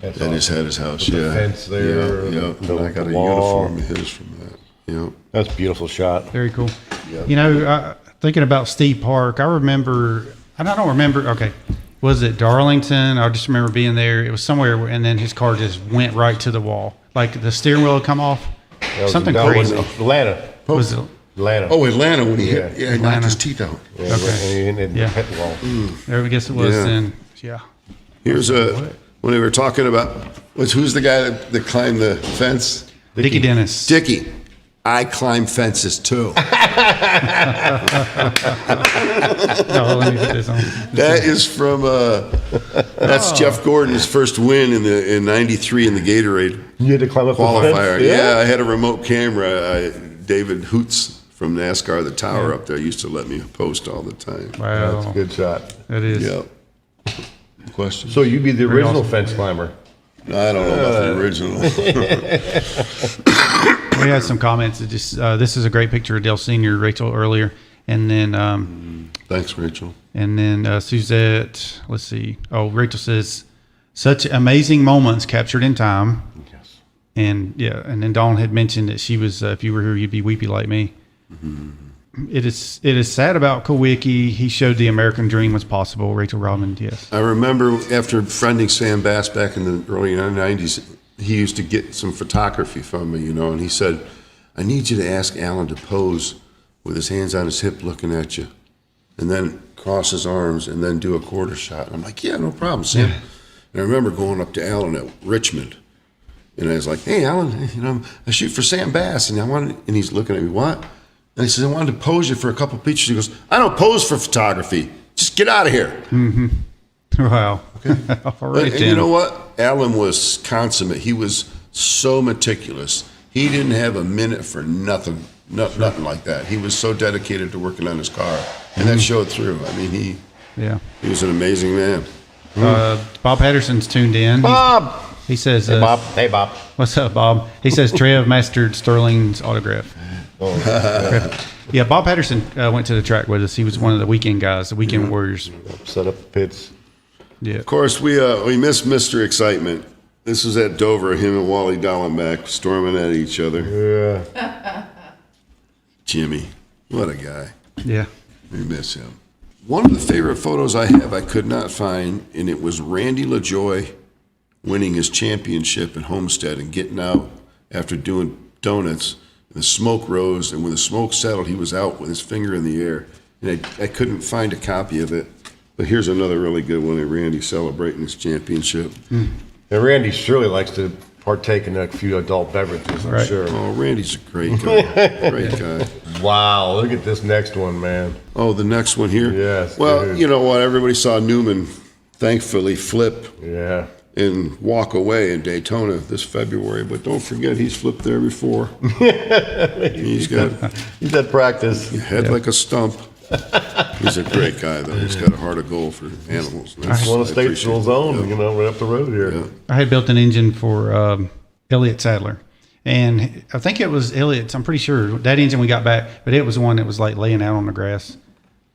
at his house. With the fence there. Yeah. And I got a uniform of his from that. Yeah. That's a beautiful shot. Very cool. Yeah. You know, thinking about Steve Park, I don't remember. Okay. Was it Darlington? I just remember being there. It was somewhere, and then his car just went right to the wall. Like the steering wheel would come off. Something crazy. Atlanta. Was it? Atlanta. Oh, Atlanta when he hit. Yeah, he knocked Atlanta. his teeth out. Yeah, Okay. and hit the wall. There, I guess it was Yeah. then. Yeah. Here's when they were talking about, who's the guy that climbed the fence? Dickie Dennis. Dickie. I climb fences too. No, let me put this on. That is from that's Jeff Gordon's first win in '93 in the Gatorade You had to climb up qualifier. the fence? Yeah, I had a remote camera. David Hoots from NASCAR, the tower up there, used to let me post all the time. Wow. That's a good shot. It is. Yeah. Question? So you'd be the original awesome. fence climber. I don't know about the original. We had some comments that just, this is a great picture of Dale Sr., Rachel earlier. And then, Thanks, Rachel. Suzette, let's see. Oh, Rachel says, such amazing moments captured in time. Yes. And then Dawn had mentioned that she was, if you were here, you'd be weepy like me. It is sad about Kowicki. He showed the American dream was possible. Rachel Rodman, yes. I remember after friending Sam Bass back in the early 90s, he used to get some photography from me, and he said, I need you to ask Alan to pose with his hands on his hip looking at you, and then cross his arms and then do a quarter shot. And I'm like, yeah, no problem, Sam. Yeah. And I remember going up to Alan at Richmond, and I was like, hey, Alan, I shoot for Sam Bass, and he's looking at me, what? And he says, I wanted to pose you for a couple pictures. He goes, I don't pose for photography. Just get out of here. Mm-hmm. Wow. Okay. All right, And you know what? Alan was consummate. He was so meticulous. He didn't have a minute for nothing like that. He was so dedicated to working on his car, and that showed through. I mean, he was an amazing man. Bob Patterson's tuned in. Bob! He says, Hey, Bob. Hey, Bob. what's up, Bob? He says, Trev mastered Sterling's autograph. Oh, Yeah, Bob Patterson went to the track with us. He was one of the weekend guys, the weekend warriors. set up the pits. Yeah. Of course, we missed Mr. Excitement. This was at Dover, him and Wally Dallenbach storming at each other. Yeah. Jimmy, what a guy. Yeah. We miss him. One of the favorite photos I have I could not find, and it was Randy LaJoy winning his championship at Homestead and getting out after doing donuts. The smoke rose, and when the smoke settled, he was out with his finger in the air. And I couldn't find a copy of it. But here's another really good one of Randy celebrating his championship. And Randy surely likes to partake in a few adult beverages, I'm Right. sure. Oh, Randy's a great guy. Great guy. Wow, look at this next one, man. Oh, the next one here? Yes, Well, dude. you know what? Everybody saw Newman, thankfully, flip Yeah. and walk away in Daytona this February. But don't forget, he's flipped there before. He's got He's at practice. head like a stump. He's a great guy, though. He's got a heart of gold for animals. He's one of the state's appreciate own, that. right up the road here. Yeah. I had built an engine for Elliott Sadler. And I think it was Elliott's. I'm pretty sure that engine we got back, but it was the one that was like laying out on the grass.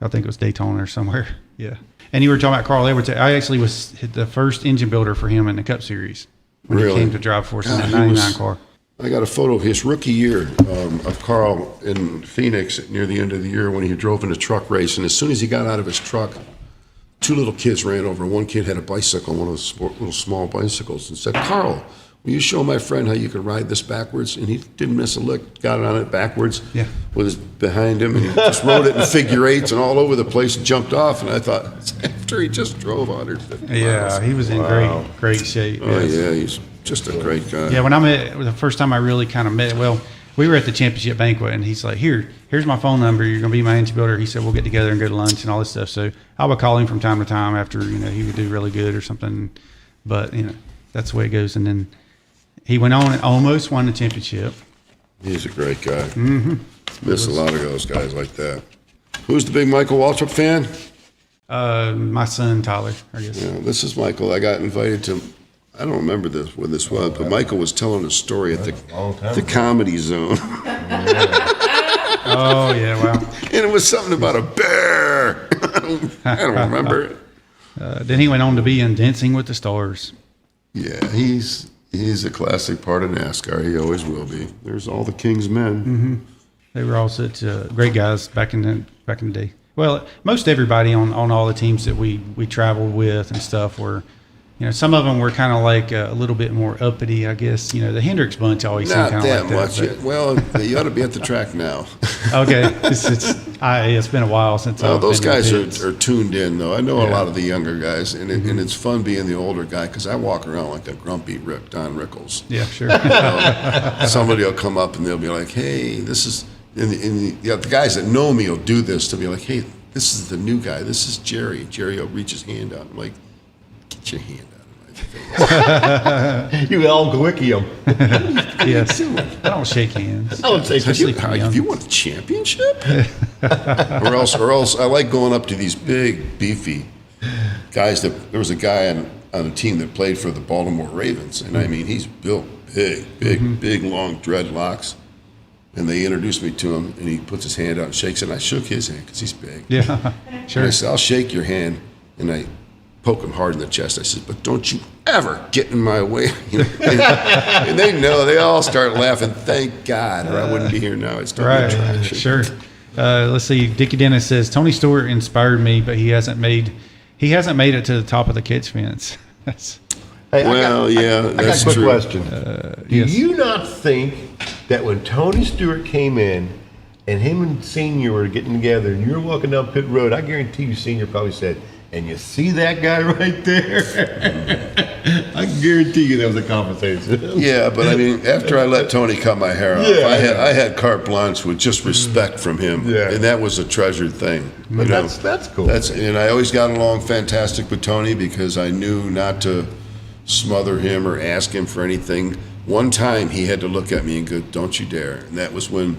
I think it was Daytona or somewhere. Yeah. And you were talking about Carl Edwards. I actually was the first engine builder for him in the Cup Series when he Really? came to drive for us in God, that he 99 was- car. I got a photo of his rookie year of Carl in Phoenix near the end of the year when he drove in a truck race. And as soon as he got out of his truck, two little kids ran over. One kid had a bicycle, one of those little small bicycles, and said, Carl, will you show my friend how you can ride this backwards? And he didn't miss a lick, got on it backwards Yeah. with his behind him, and he just rode it in figure eights and all over the place and jumped off. And I thought, after he just drove 150 miles. Yeah, he was in great shape. Oh, yes. yeah, he's just a great guy. Yeah, when I met, the first time I really kind of met, well, we were at the championship banquet, and he's like, here's my phone number. You're going to be my engine builder. He said, we'll get together and go to lunch and all this stuff. So I would call him from time to time after, he would do really good or something. But, that's the way it goes. And then he went on and almost won the championship. He's a great guy. Mm-hmm. Miss a lot of those guys like that. Who's the big Michael Waltrip fan? My son Tyler, I guess. Yeah, this is Michael. I got invited to. I don't remember when this was, but Michael was telling a story at the Comedy Zone. Oh yeah, wow. And it was something about a bear. I don't remember it. Then he went on to be in Dancing with the Stars. Yeah, he's a classic part of NASCAR. He always will be. There's all the King's men. Mm-hmm. They were all such great guys back in the day. Well, most everybody on all the teams that we traveled with and stuff were, some of them were kind of like a little bit more uppity, I guess. The Hendricks bunch always seemed kind of like that. Not that much. Well, you ought to be at the track now. Okay, it's been a while since. Well, those guys are tuned in, though. I know a lot of the younger guys, and it's fun being the older guy because I walk around like a grumpy Don Rickles. Yeah, sure. Somebody will come up and they'll be like, "Hey, this is." And the guys that know me will do this to be like, "Hey, this is the new guy. This is Jerry." Jerry will reach his hand out. I'm like, "Get your hand out of my face." You alcoholic him. Yes. I don't shake hands. I don't say if you want a championship? or else I like going up to these big, beefy guys. There was a guy on a team that played for the Baltimore Ravens, and I mean, he's built big, long dreadlocks. And they introduced me to him, and he puts his hand out and shakes it. And I shook his hand because he's big. Yeah, sure. And I said, "I'll shake your hand," and I poke him hard in the chest. I said, "But don't you ever get in my way." And they know. They all start laughing. Thank God, or I wouldn't be here now. It's right. Sure. Let's see. Dickie Dennis says Tony Stewart inspired me, but he hasn't made it to the top of the catch fence. Hey, that's I got a quick true. question. Do yes. you not think that when Tony Stewart came in and him and Senior were getting together and you were walking down pit road, I guarantee you Senior probably said, "And you see that guy right there?" I guarantee you that was a conversation. Yeah, but I mean, after I let Tony cut my hair off, I had carte blanche with just respect from him, and that was a treasured thing. But that's cool. And I always got along fantastic with Tony because I knew not to smother him or ask him for anything. One time he had to look at me and go, "Don't you dare." And that was when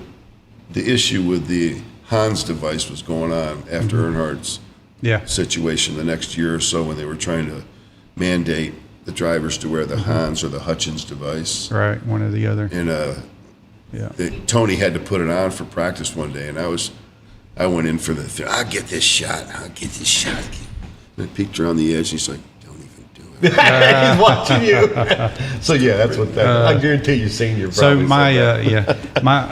the issue with the Hans device was going on after Earnhardt's situation the next year or so when they were trying to mandate the drivers to wear the Hans or the Hutchins device. Right, one or the other. And Tony had to put it on for practice one day, and I went in for I'll get this shot. And I peeked around the edge, and he's like, He's watching you. So that's what that. I guarantee you, Senior. So my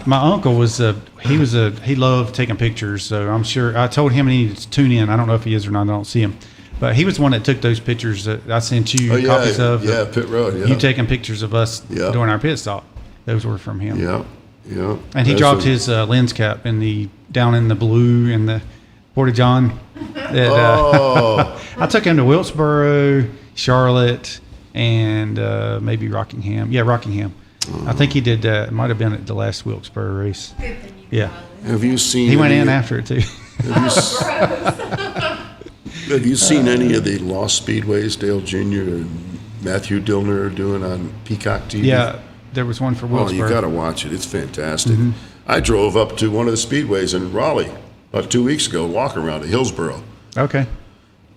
uncle was he loved taking pictures. So I'm sure I told him he needed to tune in. I don't know if he is or not. I don't see him, but he was the one that took those pictures that I sent you copies of. Yeah, pit road. Yeah, you taking pictures of us during our pit stop. Those were from him. Yeah. And he dropped his lens cap down in the blue in the Porta John. I took him to Wilkesboro, Charlotte, and maybe Rockingham. Yeah, Rockingham. I think he did. It might have been at the last Wilkesboro race. Yeah. Have you seen? He went in after it too. Have you seen any of the Lost Speedways Dale Jr. and Matthew Dillner are doing on Peacock TV? Yeah, there was one for Wilkesboro. Oh, you got to watch it. It's fantastic. I drove up to one of the speedways in Raleigh about 2 weeks ago, walk around to Hillsboro. Okay.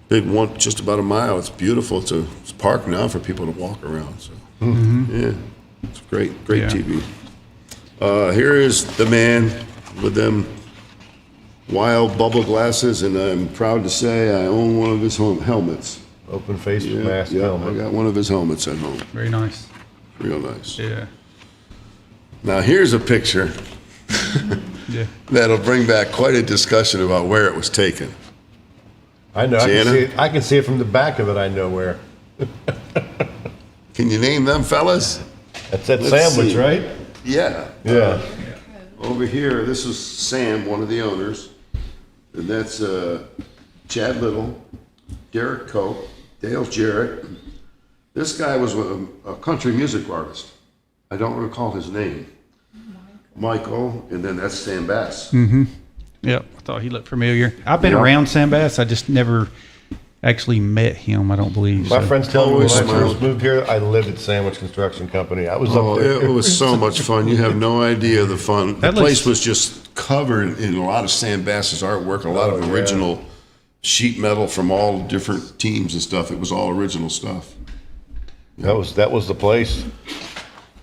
Big one, just about a mile. It's beautiful. It's parked now for people to walk around. So yeah, it's great TV. Here is the man with them wild bubble glasses, and I'm proud to say I own one of his helmets. Open face mask helmet. I got one of his helmets at home. Very nice. Real nice. Yeah. Now here's a picture that'll bring back quite a discussion about where it was taken. I know. I can see it from the back of it. I know where. Can you name them, fellas? That's that sandwich, right? Yeah. Yeah. Over here, this is Sam, one of the owners. And that's Chad Little, Derek Cope, Dale Jarrett. This guy was a country music artist. I don't recall his name. Michael, and then that's Sam Bass. Mm-hmm. Yep, I thought he looked familiar. I've been around Sam Bass. I just never actually met him, I don't believe. My friends tell me when I first moved here, I lived at Sandwich Construction Company. I was up there. It was so much fun. You have no idea the fun. The place was just covered in a lot of Sam Bass's artwork, a lot of original sheet metal from all different teams and stuff. It was all original stuff. That was the place.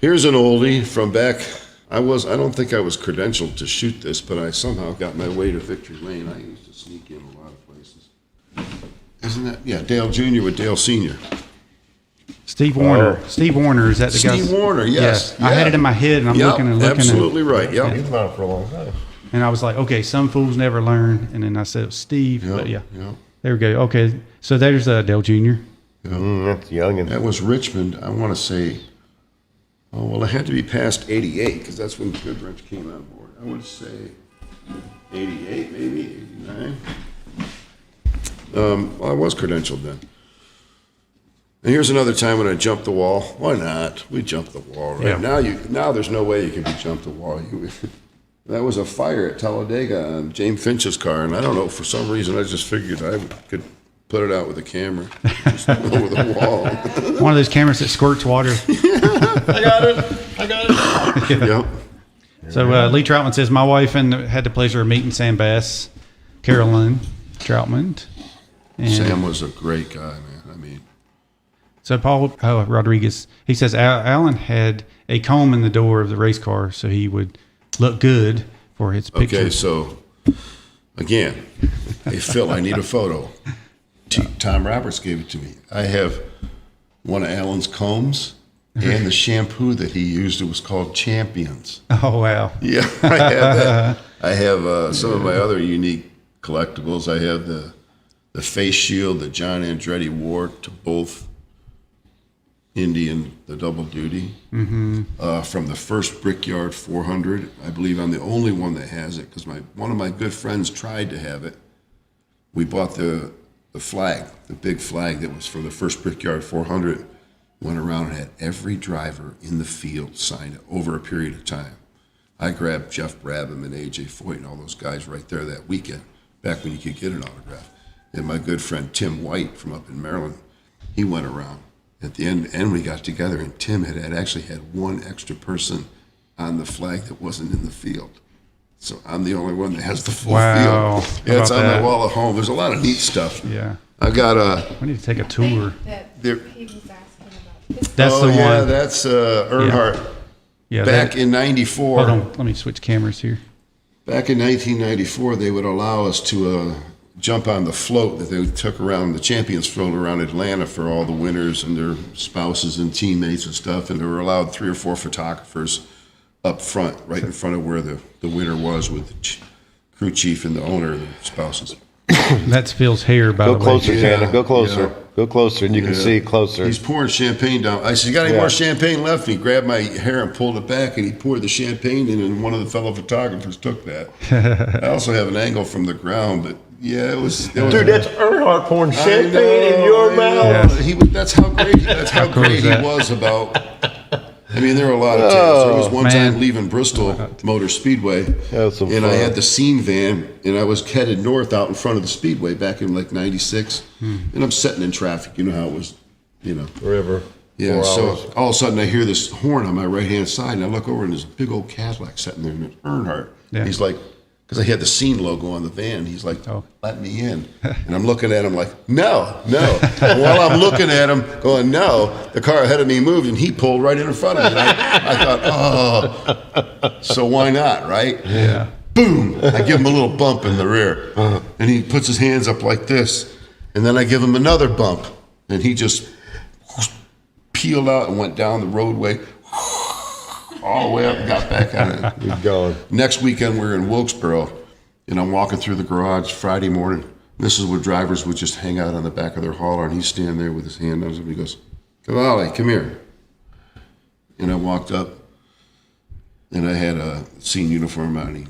Here's an oldie from back. I don't think I was credentialed to shoot this, but I somehow got my way to Victory Lane. I used to sneak in a lot of places. Isn't that? Yeah, Dale Jr. with Dale Sr. Steve Warner. Steve Warner, is that the guy? Steve Warner, yes. Yeah. I had it in my head, and I'm looking and looking. Absolutely right, yep. He's been around for a long time. And I was like, okay, some fools never learn. And then I said, it was Steve. Yep, but yeah. yep. There we go. Okay. So there's Dale Jr. That's young. That was Richmond, I want to say, it had to be past 88, because that's when Goodwrench came on board. I would say 88, maybe, 89. I was credentialed then. And here's another time when I jumped the wall. Why not? We jumped the wall, right? Yeah. Now there's no way you can be jumped the wall. That was a fire at Talladega on James Finch's car, and I don't know, for some reason I just figured I could put it out with a camera just over the wall. One of those cameras that squirts water. I got it. Yep. So Lee Troutman says, my wife had the pleasure of meeting Sam Bass, Carolyn Troutman. And Sam was a great guy, man. I mean, so Paul Rodriguez, he says Alan had a comb in the door of the race car so he would look good for his picture. okay, so again, hey Phil, I need a photo. Tom Roberts gave it to me. I have one of Alan's combs and the shampoo that he used. It was called Champions. Oh, wow. Yeah, I have that. I have some of my other unique collectibles. I have the face shield that John Andretti wore to both Indy and the double duty. From the first Brickyard 400. I believe I'm the only one that has it because one of my good friends tried to have it. We bought the flag, the big flag that was for the first Brickyard 400, went around and had every driver in the field sign it over a period of time. I grabbed Jeff Brabham and A.J. Foyt and all those guys right there that weekend, back when you could get an autograph. And my good friend Tim White from up in Maryland, he went around. At the end we got together, and Tim had actually had one extra person on the flag that wasn't in the field. So I'm the only one that has the full Wow. field. Yeah, it's on my wall at home. There's a lot of neat stuff. Yeah. I got We need to take a tour. There- He was asking about. That's the one. Yeah, that's Earnhardt. Yeah. Back in '94. Hold on. Let me switch cameras here. Back in 1994, they would allow us to jump on the float that they took around, the Champions float around Atlanta for all the winners and their spouses and teammates and stuff. And they were allowed 3 or 4 photographers up front, right in front of where the winner was, with the crew chief and the owner and the spouses. That's Phil's hair, by the way. Go closer, Tanner. Go closer. Yeah. Go closer, and you can see closer. He's pouring champagne down. I said, "You got any more champagne left?" And he grabbed my hair and pulled it back, and he poured the champagne in, and one of the fellow photographers took that. I also have an angle from the ground, but yeah, it was Dude, that's Earnhardt pouring champagne in your mouth. Yeah. That's how great. That's how cool great is he that? was about. I mean, there were a lot of tales. There was one man. time leaving Bristol Motor Speedway, That was some and I fun. had the scene van, and I was headed north out in front of the Speedway back in like '96, and I'm sitting in traffic. You know how it was, Forever. Yeah, 4 so hours. all of a sudden I hear this horn on my right-hand side, and I look over, and there's a big old Cadillac sitting there, and it's Earnhardt. Yeah. He's like, because I had the scene logo on the van, he's like, Oh. let me in. And I'm looking at him like, no. And while I'm looking at him going, no, the car ahead of me moved, and he pulled right in front of me. And I thought, so why not, right? Yeah. Boom! I give him a little bump in the rear, and he puts his hands up like this, and then I give him another bump, and he just peeled out and went down the roadway all the way up and got back on it. He's going. Next weekend we're in Wilkesboro, and I'm walking through the garage Friday morning. This is where drivers would just hang out on the back of their hauler, and he's standing there with his hand on him. He goes, "Cavali, come here." And I walked up, and I had a scene uniform on. And he,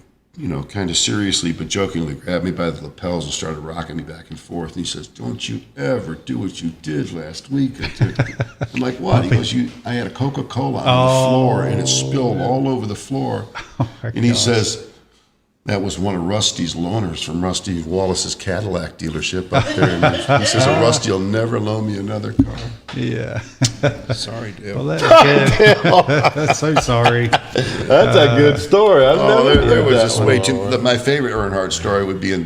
kind of seriously but jokingly grabbed me by the lapels and started rocking me back and forth. And he says, "Don't you ever do what you did last week." I'm like, "What?" He goes, I had a Coca-Cola on the floor, and it spilled all over the floor. And he says, that was one of Rusty's loaners from Rusty Wallace's Cadillac dealership up there. And he says, "Rusty will never loan me another car." Yeah. Sorry, Dale. Well, that's good. That's so sorry. That's a good story. I've never There heard was that just one. way too. My favorite Earnhardt story would be in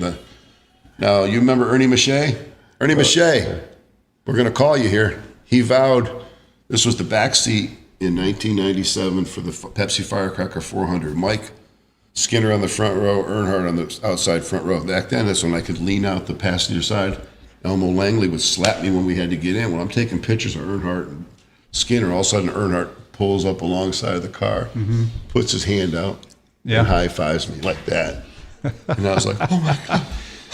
Now, you remember Ernie Mache? Ernie Mache, we're going to call you here. He vowed, this was the back seat in 1997 for the Pepsi Firecracker 400. Mike Skinner on the front row, Earnhardt on the outside front row. Back then, that's when I could lean out the passenger side. Elmo Langley would slap me when we had to get in. When I'm taking pictures of Earnhardt and Skinner, all of a sudden Earnhardt pulls up alongside of the car, puts his hand out, and high fives me like that. And I was like, oh my God.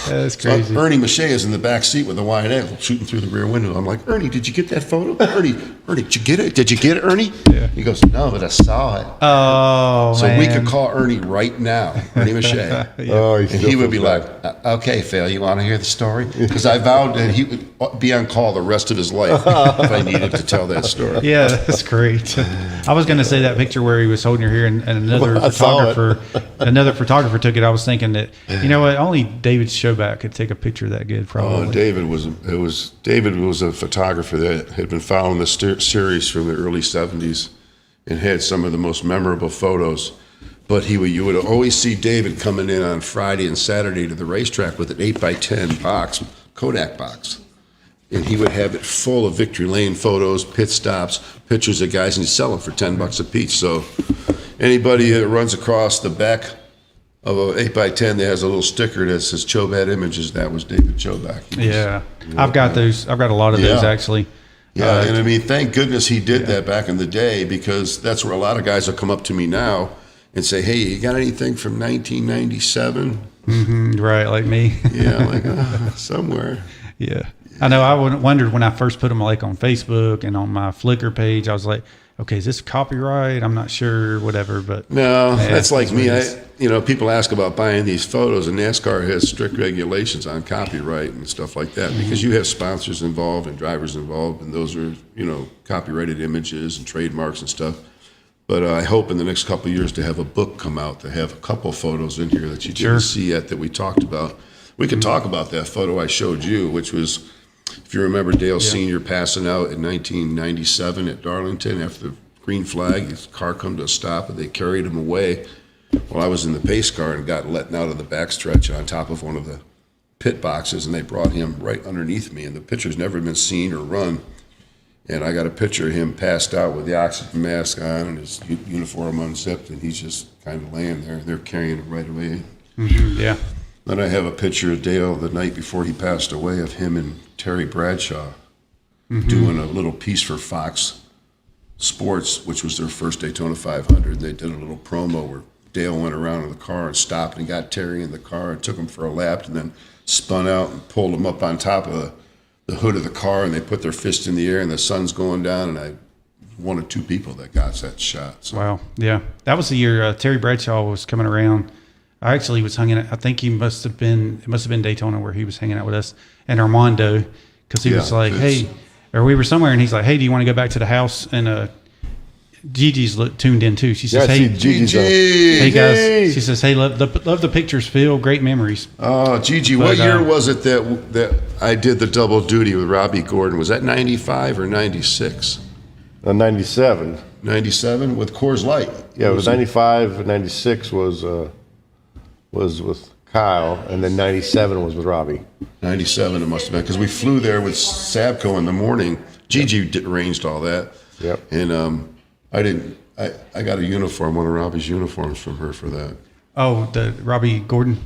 That's crazy. So Ernie Mache is in the back seat with the wide angle shooting through the rear window. I'm like, Ernie, did you get that photo? Ernie, did you get it? Did you get it, Ernie? Yeah. He goes, no, but I saw it. Oh, so man. we could call Ernie right now, Ernie Mache. Oh, and he would be like, okay, Phil, you want to hear the story? Because I vowed that he would be on call the rest of his life if I needed to tell that story. Yeah, that's great. I was going to say that picture where he was holding your hair, and another photographer took it. I was thinking that, you know what, only David Showback could take a picture that good, probably. Oh, David was a photographer that had been following the series from the early 70s and had some of the most memorable photos. But you would always see David coming in on Friday and Saturday to the racetrack with an 8x10 box, Kodak box. And he would have it full of Victory Lane photos, pit stops, pictures of guys, and he'd sell them for $10 a piece. So anybody that runs across the back of an 8x10 that has a little sticker that says Chobat Images, that was David Choback. Yeah, I've got those. I've got a lot of those, actually. Yeah, and I mean, thank goodness he did that back in the day, because that's where a lot of guys will come up to me now and say, hey, you got anything from 1997? Right, like me. Yeah, like somewhere. Yeah. I know. I wondered when I first put them like on Facebook and on my Flickr page. I was like, okay, is this copyright? I'm not sure, whatever. But no, that's like me. People ask about buying these photos, and NASCAR has strict regulations on copyright and stuff like that, because you have sponsors involved and drivers involved, and those are, copyrighted images and trademarks and stuff. But I hope in the next couple of years to have a book come out to have a couple photos in here that you didn't see yet that we talked about. We can talk about that photo I showed you, which was, if you remember, Dale Sr. passing out in 1997 at Darlington after the green flag. His car come to a stop, and they carried him away. Well, I was in the pace car and got let out of the backstretch on top of one of the pit boxes, and they brought him right underneath me, and the picture's never been seen or run. And I got a picture of him passed out with the oxygen mask on and his uniform unzipped, and he's just kind of laying there. They're carrying him right away. Yeah. Then I have a picture of Dale the night before he passed away of him and Terry Bradshaw doing a little piece for Fox Sports, which was their first Daytona 500. They did a little promo where Dale went around in the car and stopped and got Terry in the car and took him for a lap, and then spun out and pulled him up on top of the hood of the car, and they put their fist in the air, and the sun's going down, and I one of two people that got that shot. So. Wow. Yeah. That was the year Terry Bradshaw was coming around. I actually was hanging out. I think it must have been Daytona where he was hanging out with us and Armando, because he was like, hey, or we were somewhere, and he's like, hey, do you want to go back to the house? And Gigi's tuned in too. She says, hey, Gigi. Hey guys. She says, hey, love the pictures, Phil. Great memories. Oh, Gigi, what year was it that I did the double duty with Robbie Gordon? Was that 95 or 96? 97. 97 with Coors Light. Yeah, it was 95 and 96 was with Kyle, and then 97 was with Robbie. 97 it must have been, because we flew there with Sabco in the morning. Gigi arranged all that. Yep. And I got a uniform, one of Robbie's uniforms from her for that. Oh, the Robbie Gordon?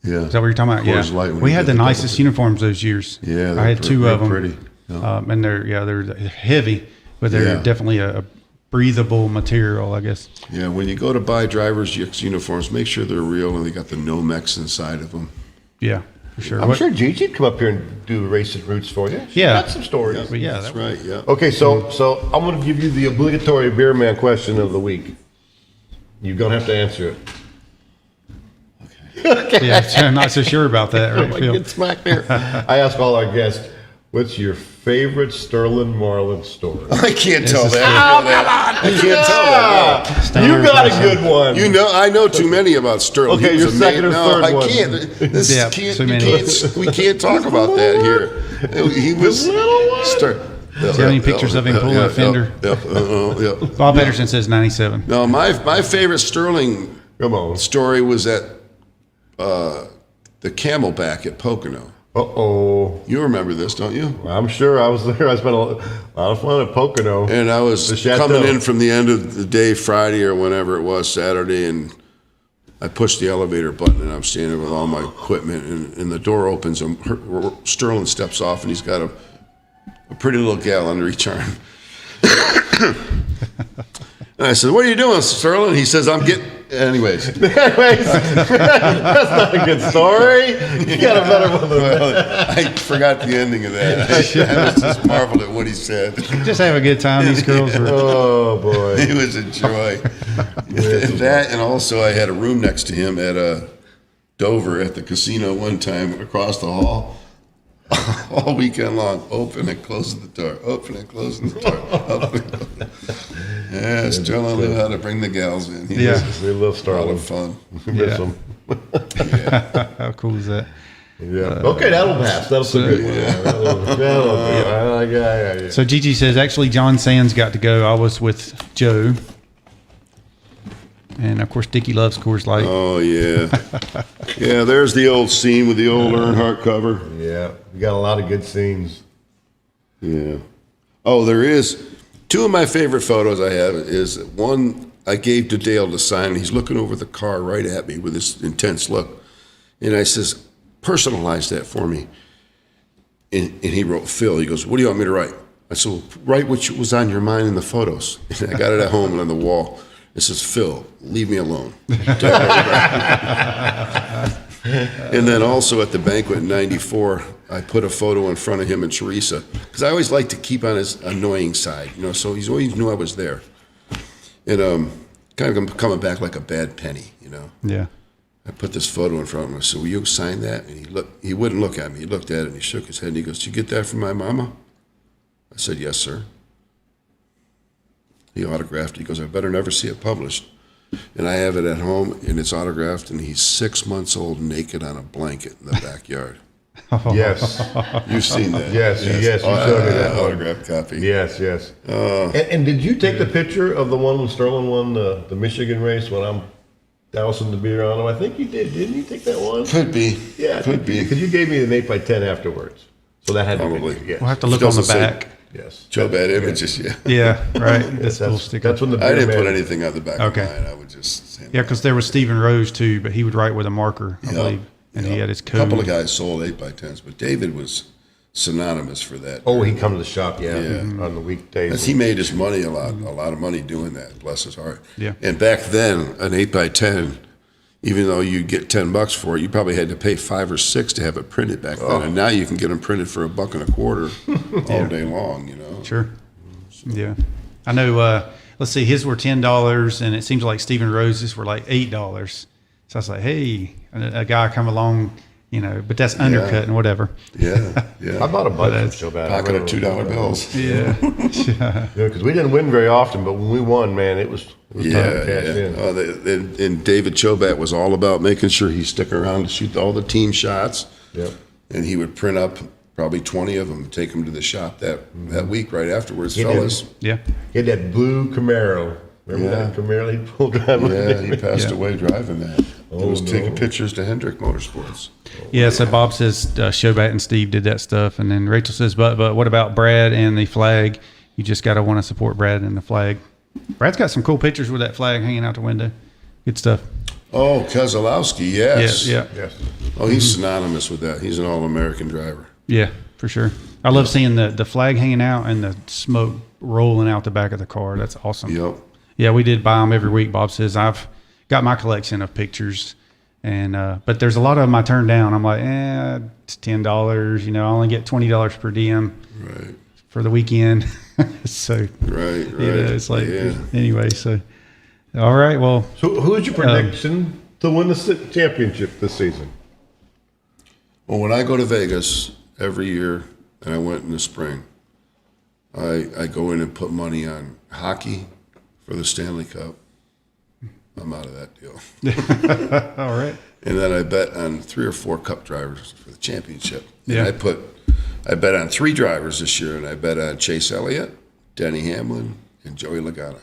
Yeah. Is that what you're talking about? Coors Light, we had the nicest uniforms those years. Yeah. I had two of them. Pretty. Yeah. And they're heavy, but they're definitely a breathable material, I guess. Yeah, when you go to buy driver's uniforms, make sure they're real and they got the Nomex inside of them. Yeah, for sure. I'm sure Gigi'd come up here and do racing routes for you. She's got some stories. Yeah, that's right. Yeah. Okay, so I'm going to give you the obligatory beer man question of the week. You're going to have to answer it. Okay. Yeah, I'm not so sure about that, right, Phil? Get smacked there. I ask all our guests, what's your favorite Sterling Marlin story? I can't tell that. I can't tell that. No. You got a good one. I know too many about Sterling. Okay, your second or third one. I can't. We can't talk about that here. He was. Do you have any pictures of him pulling a fender? Yep. Bob Ederson says 97. No, my favorite Sterling story was at the Camelback at Pocono. Uh-oh. You remember this, don't you? I'm sure I was there. I spent a lot of fun at Pocono. And I was coming in from the end of the day, Friday or whenever it was, Saturday, and I pushed the elevator button, and I'm standing with all my equipment, and the door opens, and Sterling steps off, and he's got a pretty little gal under each arm. And I said, "What are you doing, Sterling?" He says, "I'm getting..." Anyways. That's not a good story. You got a better one than that. Well, I forgot the ending of that. I just marveled at what he said. Just have a good time. These girls were. Oh, boy. It was a joy. And that, and also I had a room next to him at Dover at the casino one time across the hall. All weekend long, open and closing the door, open and closing the door. Yeah, Sterling knew how to bring the gals in. We love Sterling. A lot of fun. We miss him. How cool is that? Yeah. Okay, that'll pass. That's a good one. That'll be. So Gigi says, actually, John Sands got to go. I was with Joe. And, of course, Dickie loves Coors Light. Oh, yeah. Yeah, there's the old scene with the old Earnhardt cover. Yeah, we got a lot of good scenes. Yeah. Oh, there is. Two of my favorite photos I have is one I gave to Dale to sign, and he's looking over the car right at me with this intense look. And I says, "Personalize that for me." And he wrote, "Phil." He goes, "What do you want me to write?" I said, "Well, write what was on your mind in the photos." And I got it at home and on the wall. It says, "Phil, leave me alone." And then also at the banquet in '94, I put a photo in front of him and Teresa, because I always like to keep on his annoying side, so he's always knew I was there. And kind of coming back like a bad penny, Yeah. I put this photo in front of him. I said, "Will you sign that?" And he wouldn't look at me. He looked at it and he shook his head and he goes, "Did you get that from my mama?" I said, "Yes, sir." He autographed it. He goes, "I better never see it published." And I have it at home, and it's autographed, and he's 6 months old, naked on a blanket in the backyard. Yes. You've seen that. Yes. You showed me that autographed copy. Yes. And did you take the picture of the one when Sterling won the Michigan race when I'm dousing the beer on him? I think you did. Didn't you take that one? Could be. Yeah. Could be. Because you gave me an 8x10 afterwards. So that had Probably. to be. Yes. We'll have to look on the back. Yes. Joe Bad Images, yeah. Yeah, right. That's a little sticker. That's when the I beer didn't man, put anything on the back of mine. I would just say. Yeah, because there was Stephen Rose, too, but he would write with a marker, I believe. And he had his code. A couple of guys sold 8x10s, but David was synonymous for that. Oh, he'd come to the shop, on the weekdays. He made his money a lot of money doing that, bless his heart. Yeah. And back then, an 8x10, even though you get $10 for it, you probably had to pay $5 or $6 to have it printed back then. And now you can get them printed for $1.25 all day long, Sure. Yeah. I know, let's see, his were $10, and it seems like Stephen Rose's were like $8. So I was like, hey, and a guy come along, but that's undercut and whatever. Yeah. I bought a bunch so bad. Pocket of $2 bills. Yeah. Because we didn't win very often, but when we won, man, it was time to cash in. And David Chobat was all about making sure he stuck around to shoot all the team shots. Yep. And he would print up probably 20 of them, take them to the shop that week right afterwards, He fellas. Yeah. He had that blue Camaro. Remember that Camaro he pulled driving? Yeah, he passed away driving that. He was taking pictures to Hendrick Motorsports. Yeah, so Bob says Shobat and Steve did that stuff. And then Rachel says, but what about Brad and the flag? You just got to want to support Brad and the flag. Brad's got some cool pictures with that flag hanging out the window. Good stuff. Oh, Keselowski, yes. Yeah. Yes. Oh, he's synonymous with that. He's an All-American driver. Yeah, for sure. I love seeing the flag hanging out and the smoke rolling out the back of the car. That's awesome. Yep. Yeah, we did buy them every week. Bob says I've got my collection of pictures, and but there's a lot of them I turn down. I'm like, it's $10. I only get $20 per diem for the weekend. So Right. it's like anyway. So all right, well. So who's your prediction to win the championship this season? Well, when I go to Vegas every year, and I went in the spring, I go in and put money on hockey for the Stanley Cup. I'm out of that deal. All right. And then I bet on 3 or 4 Cup drivers for the championship. Yeah. And I bet on 3 drivers this year, and I bet on Chase Elliott, Denny Hamlin, and Joey Logano.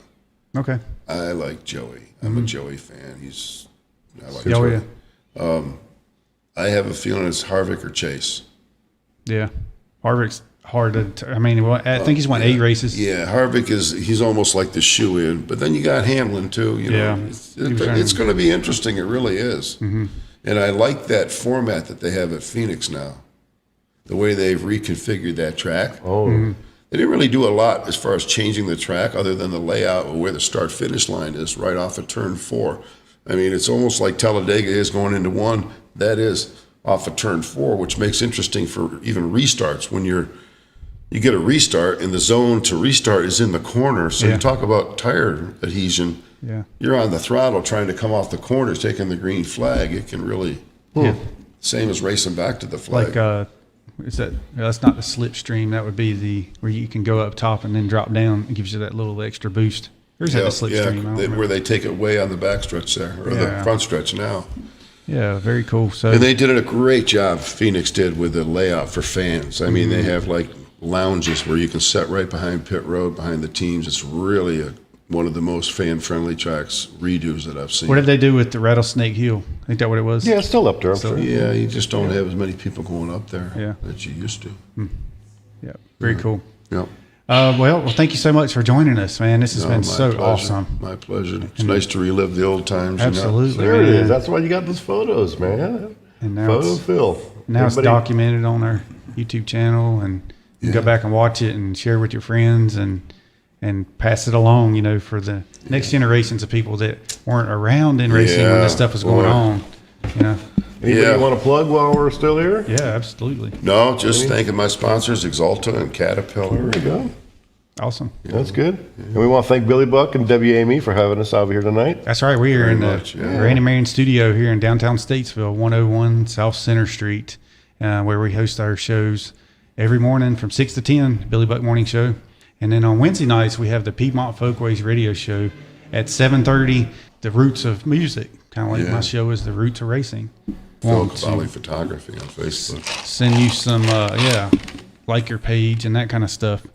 Okay. I like Joey. I'm a Joey fan. I like Oh, Joey. yeah. I have a feeling it's Harvick or Chase. Yeah. Harvick's hard to, I mean, I think he's won 8 races. Yeah, Harvick he's almost like the shoe-in. But then you got Hamlin, too. You know, it's going to be interesting. It really is. Mm-hmm. And I like that format that they have at Phoenix now, the way they've reconfigured that track. Oh. Mm-hmm. They didn't really do a lot as far as changing the track other than the layout of where the start-finish line is right off of turn 4. I mean, it's almost like Talladega is going into 1. That is off of turn 4, which makes interesting for even restarts when you get a restart and the zone to restart is in the corner. So you talk about tire adhesion. Yeah. You're on the throttle trying to come off the corners, taking the green flag. It can really, same as racing back to the flag. Like, that's not the slipstream. That would be where you can go up top and then drop down. It gives you that little extra boost. Here's the slipstream. Where they take it way on the back stretch there, or the front stretch now. Yeah, very cool. So, and they did a great job, Phoenix did, with the layout for fans. I mean, they have like lounges where you can sit right behind pit road, behind the teams. It's really one of the most fan-friendly tracks redos that I've seen. What did they do with the Rattlesnake Hill? I think that what it was? Yeah, it's still up there, I'm sure. Yeah, you just don't have as many people going up there that you used to. Yeah, very cool. Yep. Well, thank you so much for joining us, man. This has been so awesome. My pleasure. It's nice to relive the old times. Absolutely. There it is. That's why you got those photos, man. And now Photo Phil. Now it's documented on our YouTube channel, and you can go back and watch it and share with your friends and pass it along, you know, for the next generations of people that weren't around in racing when this stuff was going on, you know. Anybody you want to plug while we're still here? Yeah, absolutely. No, just thanking my sponsors, Exalta and Caterpillar. There you go. Awesome. That's good. And we want to thank Billy Buck and DHammiam for having us over here tonight. That's right. We are in the Randy Marion studio here in downtown Statesville, 101 South Center Street, where we host our shows every morning from 6 to 10, Billy Buck Morning Show. And then on Wednesday nights, we have the Piedmont Folkways radio show at 7:30, The Roots of Music. Kind of like my show is The Roots of Racing. Phil Cavali Photography on Facebook. Send you some, like your page and that kind of stuff.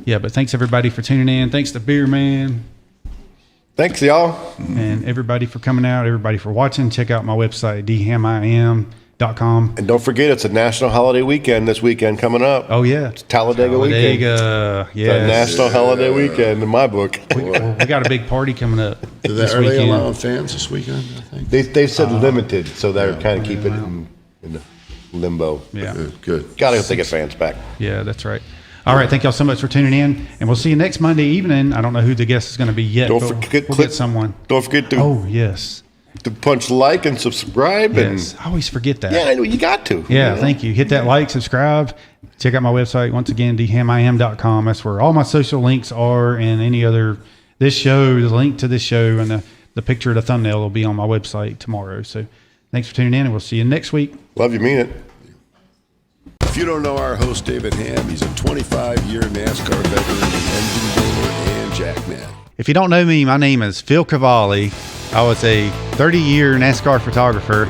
Yeah, but thanks everybody for tuning in. Thanks to Beer Man. Thanks, y'all. And everybody for coming out, everybody for watching. Check out my website, DHammiam.com. And don't forget, it's a national holiday weekend this weekend coming up. Oh, yeah. It's Talladega weekend. Yeah. It's a national holiday weekend in my book. We got a big party coming up. Are they allowing fans this weekend, I think? They said limited, so they're kind of keep it in the limbo. Yeah. Good. Got to hope they get fans back. Yeah, that's right. All right, thank y'all so much for tuning in, and we'll see you next Monday evening. I don't know who the guest is going to be yet. Don't but forget, we'll get someone. Don't forget to. Oh yes. To punch like and subscribe. Yes, I always forget that. Yeah, I know you got to. Yeah, thank you. Hit that like, subscribe. Check out my website once again, DHammiam.com. That's where all my social links are, and any other this show, the link to this show, and the picture of the thumbnail will be on my website tomorrow. So, thanks for tuning in, and we'll see you next week. Love you, mean it. If you don't know our host, David Hamm, he's a 25-year NASCAR veteran, engine builder, and jackman. If you don't know me, my name is Phil Cavali. I was a 30-year NASCAR photographer.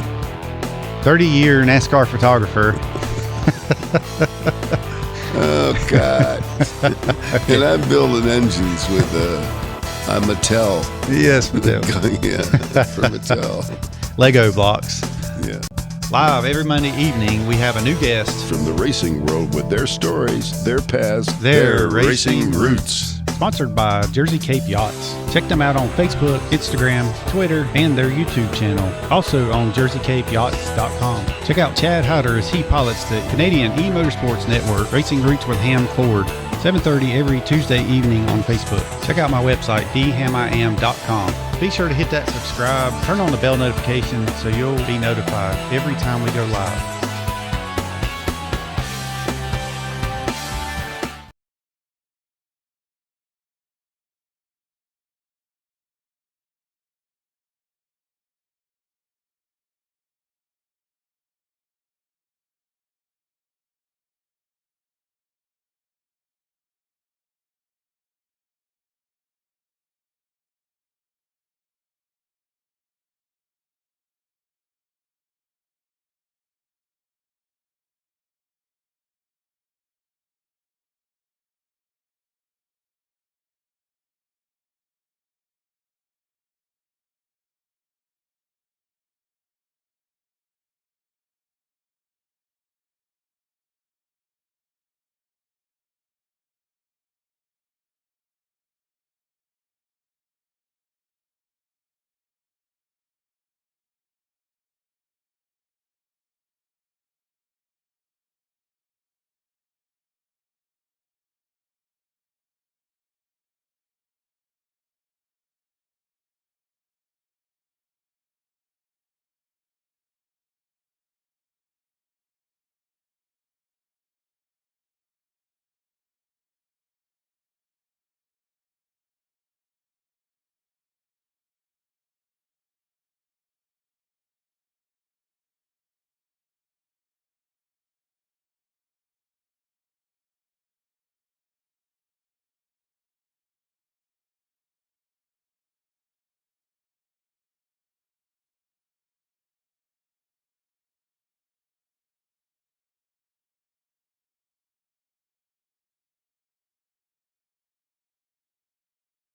30-year NASCAR photographer. Oh, God. And I'm building engines with Mattel. Yes, Mattel. Yeah, for Mattel. Lego blocks. Yeah. Live every Monday evening, we have a new guest From the racing world with their stories, their paths, their racing roots. Sponsored by Jersey Cape Yachts. Check them out on Facebook, Instagram, Twitter, and their YouTube channel. Also on JerseyCapeYachts.com. Check out Chad Hyder as he pilots the Canadian E-Motorsports Network, Racing Roots with Hamm Ford. 7:30 every Tuesday evening on Facebook. Check out my website, DHammiam.com. Be sure to hit that subscribe, turn on the bell notification so you'll be notified every time we go live.